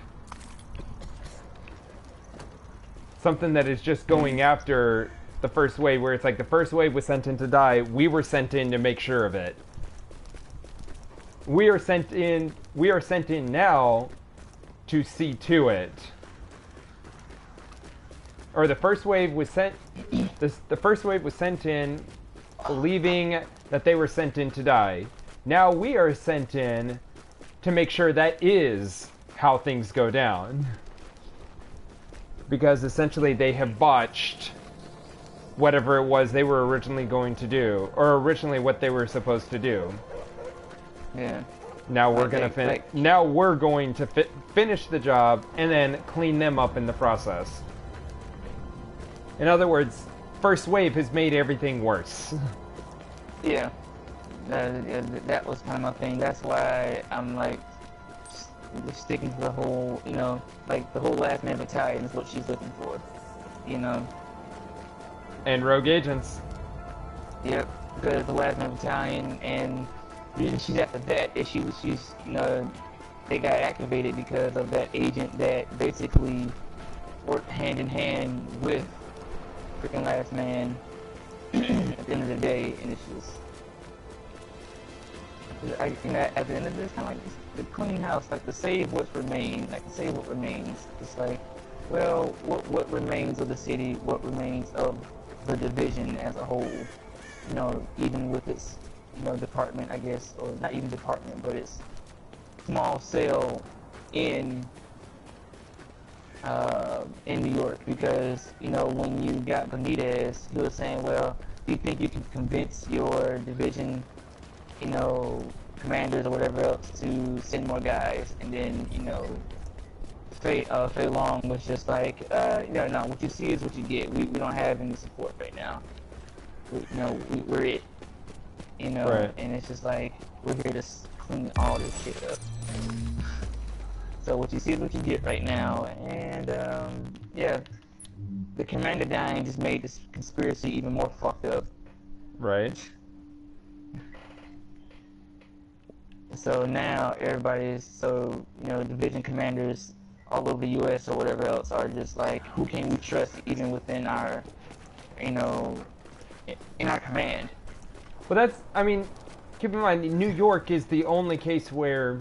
Something that is just going after the first wave, where it's like the first wave was sent in to die, we were sent in to make sure of it. We are sent in now to see to it. Or the first wave was sent the first wave was sent in believing that they were sent in to die. Now we are sent in to make sure that is how things go down. Because essentially they have botched whatever it was they were originally going to do, or originally what they were supposed to do. Yeah. Now we're gonna finish. Now we're going to finish the job and then clean them up in the process. In other words, first wave has made everything worse. Yeah. That was kind of my thing. That's why I'm like sticking to the whole, you know, like the whole last man battalion is what she's looking for, you know. And rogue agents. Yep, because the last man battalion, and the reason she's after that is she's, you know, they got activated because of that agent that basically worked hand in hand with freaking last man at the end of the day, and it's just, I think that at the end of this, kind of like the clean house, like to save what's remained, like to save what remains. It's like, well, what remains of the city, what remains of the division as a whole, you know, even with its, you know, department, I guess, or not even department, but its small cell in New York. Because, you know, when you got Benitez, he was saying, well, do you think you can convince your division, you know, commanders or whatever else to send more guys? And then, you know, Fei Long was just like, you know, no, what you see is what you get. We don't have any support right now. We're it. You know, right. And it's just like, we're here to clean all this shit up. So what you see is what you get right now, and yeah, the commander dying just made this conspiracy even more fucked up. Right. So now division commanders all over the U.S. or whatever else are just like, who can we trust even within our, in our command? Well, that's, I mean, keep in mind, New York is the only case where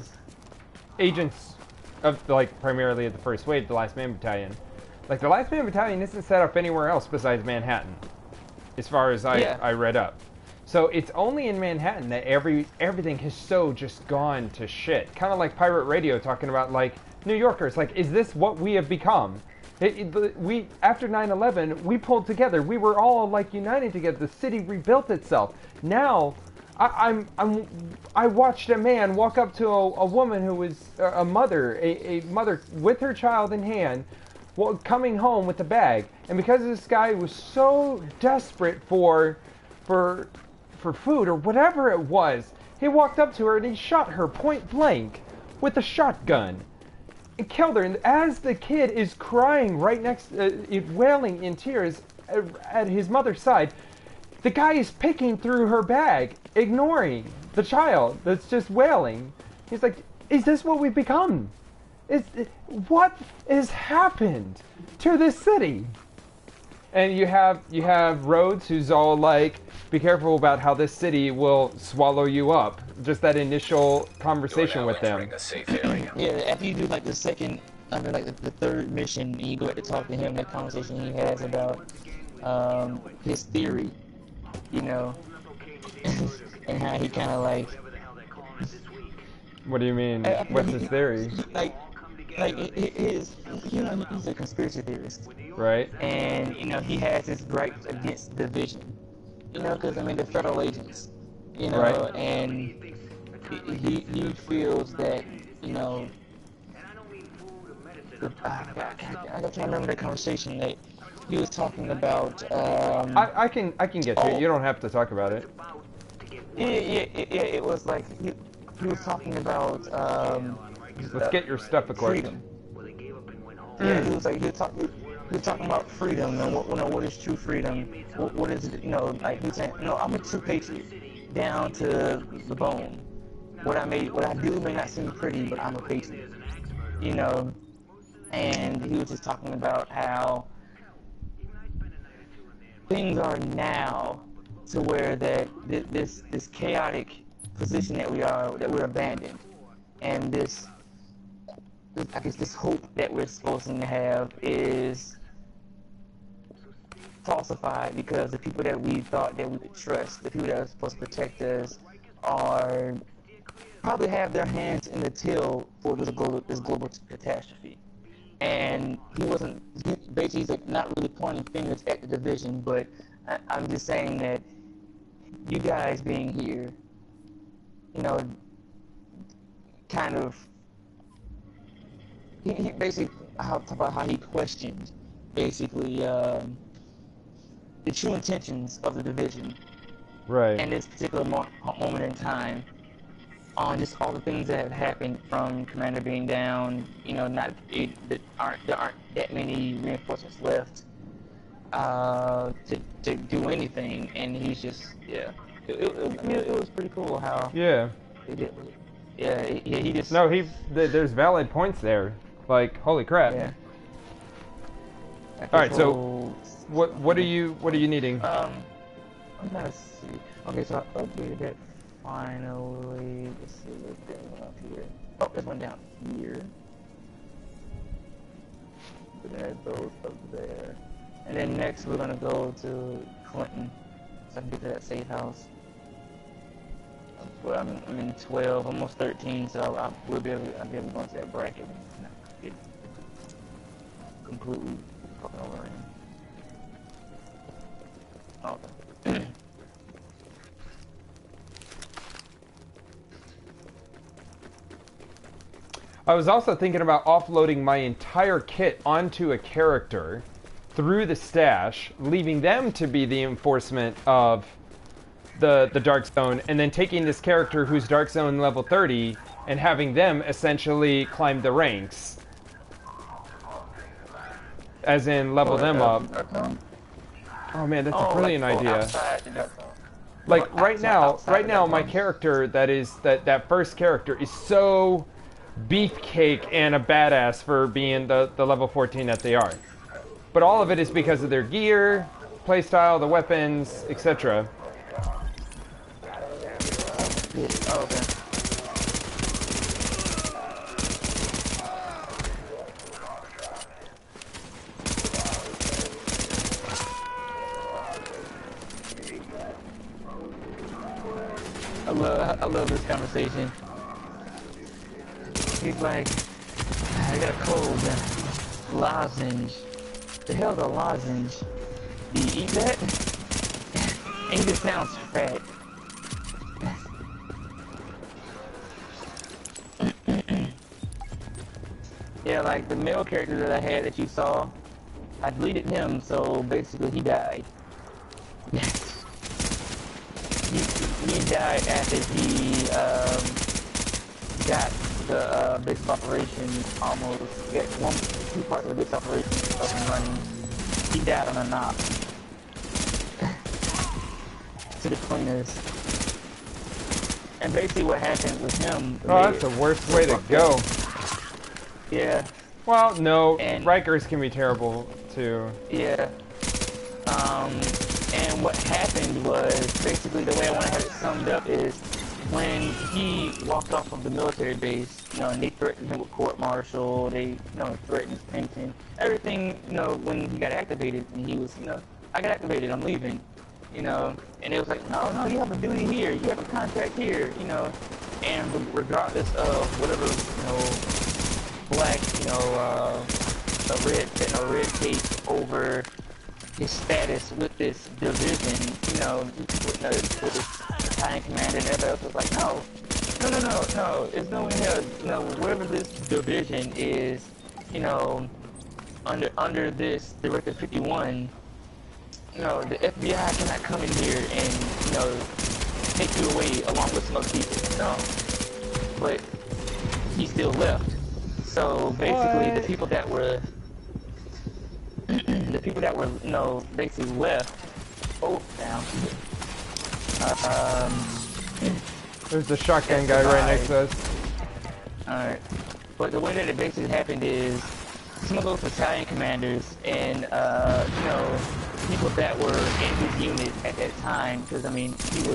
agents of, like, primarily of the first wave, the Last Man Battalion, like, the Last Man Battalion isn't set up anywhere else besides Manhattan, as far as I read up. So it's only in Manhattan that everything has so just gone to shit. Kind of like pirate radio talking about, like, New Yorkers, like, is this what we have become? We after 9/11, we pulled together. We were all, like, united together. The city rebuilt itself. Now, I watched a man walk up to a woman who was a mother with her child in hand, coming home with a bag, and because this guy was so desperate for food or whatever it was, he walked up to her and he shot her point blank with a shotgun and killed her. And as the kid is crying right next, wailing in tears at his mother's side, the guy is picking through her bag, ignoring the child that's just wailing. He's like, is this what we've become? What has happened to this city? And you have Rhodes, who's all like, be careful about how this city will swallow you up. Just that initial conversation with them. Yeah, after you do like the second, like the third mission, and you go to talk to him, that conversation he has about his theory, and how he kind of like. What do you mean? What's his theory? He's a conspiracy theorist, right? And he has his gripes against division, because they're federal agents, right. And he feels that I can't remember the conversation that he was talking about. I can get to it. You don't have to talk about it. Yeah. It was like he was talking about. Let's get your stuff according. Yeah, he was talking about freedom and what is true freedom. What is it? Like he's saying, I'm a true patriot down to the bone. What I do may not seem pretty, but I'm a patriot. And he was just talking about how things are now to where that this chaotic position that we're abandoned, and this hope that we're supposed to have is falsified because the people that we thought that we could trust, the people that are supposed to protect us, probably have their hands in the till for this global catastrophe. And he's like not really pointing fingers at the division, but I'm just saying that you guys being here, kind of. He basically talk about how he questioned basically the true intentions of the division, right? And this particular moment in time, on just all the things that have happened from Commander being down, there aren't that many reinforcements left to do anything, and he's just it was pretty cool how he did. Yeah, he just there's valid points there. Like, holy crap. Yeah. All right, so what are you needing? I'm gonna see. Okay, so I upgraded it finally. Let's see what's going up here. Oh, there's one down here. We're gonna add those up there, and then next we're gonna go to Clinton, so I can get to that safe house. Well, I'm in 12, almost 13, so I'll be able to go into that bracket and not get completely fucking overran. Okay. I was also thinking about offloading my entire kit onto a character through the stash, leaving them to be the enforcement of the Dark Zone, and then taking this character who's Dark Zone level 30 and having them essentially climb the ranks. as in level them up. Oh man, that's a brilliant like, idea. Outside the dark zone. Like right now, my zone. character that first character is so beefcake and a badass for being the level 14 that they are. But all of it is because of their gear, playstyle, the weapons, etc. Oh, okay. I love this conversation. He's like, I got a cold. Lozenge. The hell's a lozenge? Do you eat that? And he just sounds fat. Yeah, like the male character that I had that you saw, I deleted him, so basically he died. He died after he got the base operation almost, got two parts of the base operation up and running. He died on a knock. To the cleaners. And basically what happened with him... Oh, that's the worst way to go. Yeah. Well, no, and Rikers can be terrible too. Yeah. And what happened was, basically the way I want to have it summed up is, when he walked off of the military base, you know, and they threatened him with court-martial, they, you know, threatened his pension, everything, you know, when he got activated, and he was, you know, I got activated, I'm leaving, you know, and it was like, no, you have a duty here, you have a contract here, you know, and regardless of whatever, you know, black, you know, a red tape over his status with this division, you know, with the battalion commander and everybody else was like, no, it's no hell, you know, whatever this division is, you know, under this Directive 51, you know, the FBI cannot come in here and, you know, take you away along with some other people, no, but he still left. So basically, the people that were, you know, basically left. Oh, down. There's the shotgun guy right next to us. Alright. But the way that it basically happened is, some of those battalion commanders and, you know, people that were in his unit at that time, because, I mean, he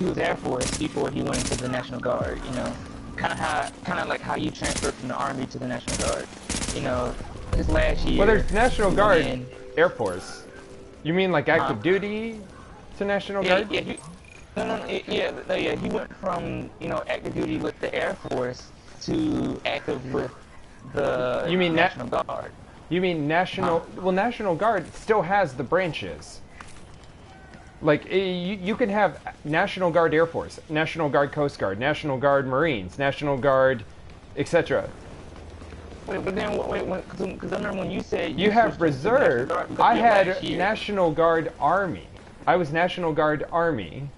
was Air Force before he went into the National Guard, you know. Kind of like how you transferred from the Army to the National Guard. You know, his last year... Well, there's National Guard, Air Force. You mean like active duty to National Guard? Yeah, he went from, you know, active duty with the Air Force to active with the National Guard. You mean National... Well, National Guard still has the branches. Like, you can have National Guard Air Force, National Guard Coast Guard, National Guard Marines, National Guard, etc. Wait, but then, because I remember when you said... You have reserve. I had National Guard Army. I was National Guard Army,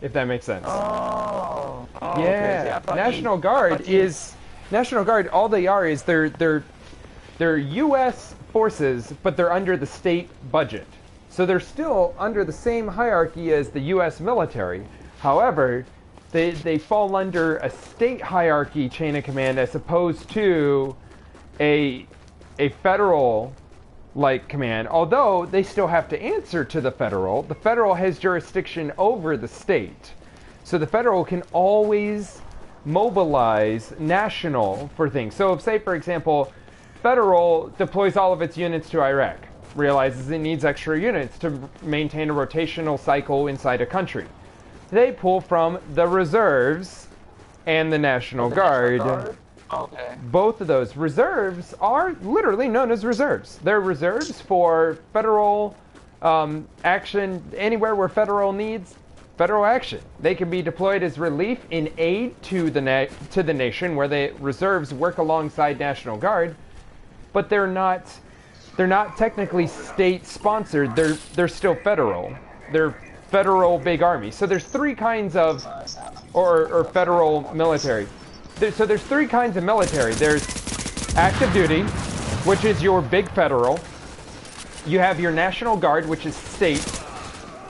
if that makes sense. Oh, yeah. Okay. National Guard is... National Guard, all they are is they're U.S. forces, but they're under the state budget. So they're still under the same hierarchy as the U.S. military. However, they fall under a state hierarchy chain of command as opposed to a federal-like command. Although they still have to answer to the federal. The federal has jurisdiction over the state. So the federal can always mobilize national for things. So if, say, for example, federal deploys all of its units to Iraq, realizes it needs extra units to maintain a rotational cycle inside a country. They pull from the reserves and the National Guard. Okay. Both of those reserves are literally known as reserves. They're reserves for federal action anywhere where federal needs federal action. They can be deployed as relief in aid to the nation, where the reserves work alongside National Guard, but they're not technically state-sponsored. They're still federal. They're federal big army. So there's three kinds of, or federal military. So there's three kinds of military. There's active duty, which is your big federal. You have your National Guard, which is state.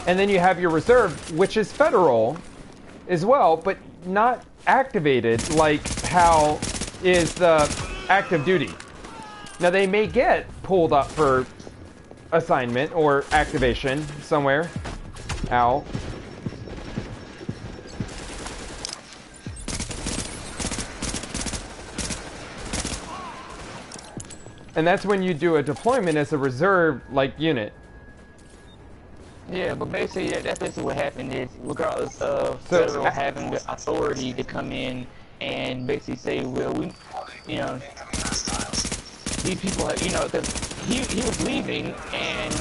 And then you have your reserve, which is federal as well, but not activated like how is the active duty. Now they may get pulled up for assignment or activation somewhere. Ow. And that's when you do a deployment as a reserve like unit. Yeah, but basically that's basically what happened is regardless of federal having the authority to come in and basically say, well, we, you know, these people, you know, because he was leaving and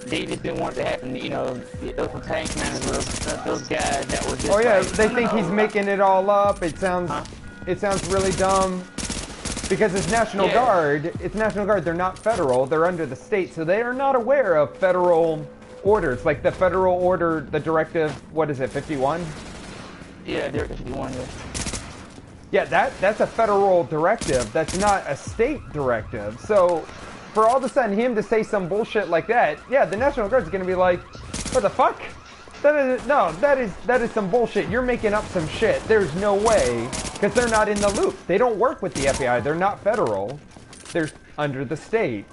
they just didn't want it to happen. You know, those tank managers, those guys that were just. Oh yeah, like, they think he's making it all up. It sounds really dumb. Because it's National Guard, they're not federal, they're under the state, so they are not aware of federal orders. Like the federal order, the directive, what is it, 51? Yeah, Directive 51, yeah. Yeah, that's a federal directive, that's not a state directive. So, for all of a sudden him to say some bullshit like that, yeah, the National Guard's gonna be like, what the fuck? That is some bullshit. You're making up some shit. There's no way. Because they're not in the loop. They don't work with the FBI. They're not federal. They're under the state.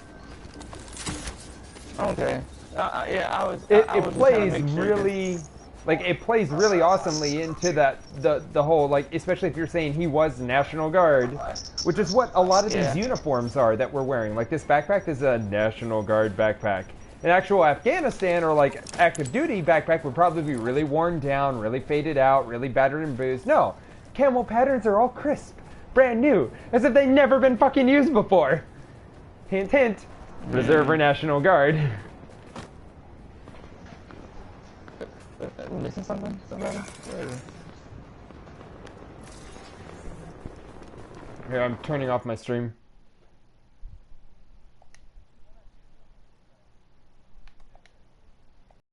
Okay. Yeah, It plays really, like, it plays really awesomely into that, the whole, like, especially if you're saying he was National Guard, which is what a lot of these uniforms are that we're wearing. Like, this backpack is a National Guard backpack. An actual Afghanistan or like active duty backpack would probably be really worn down, really faded out, really battered and bruised. No, camel patterns are all crisp, brand new, as if they've never been fucking used before. Hint, hint. Reserve or National Guard. Missing something? Somebody? Here, I'm turning off my stream.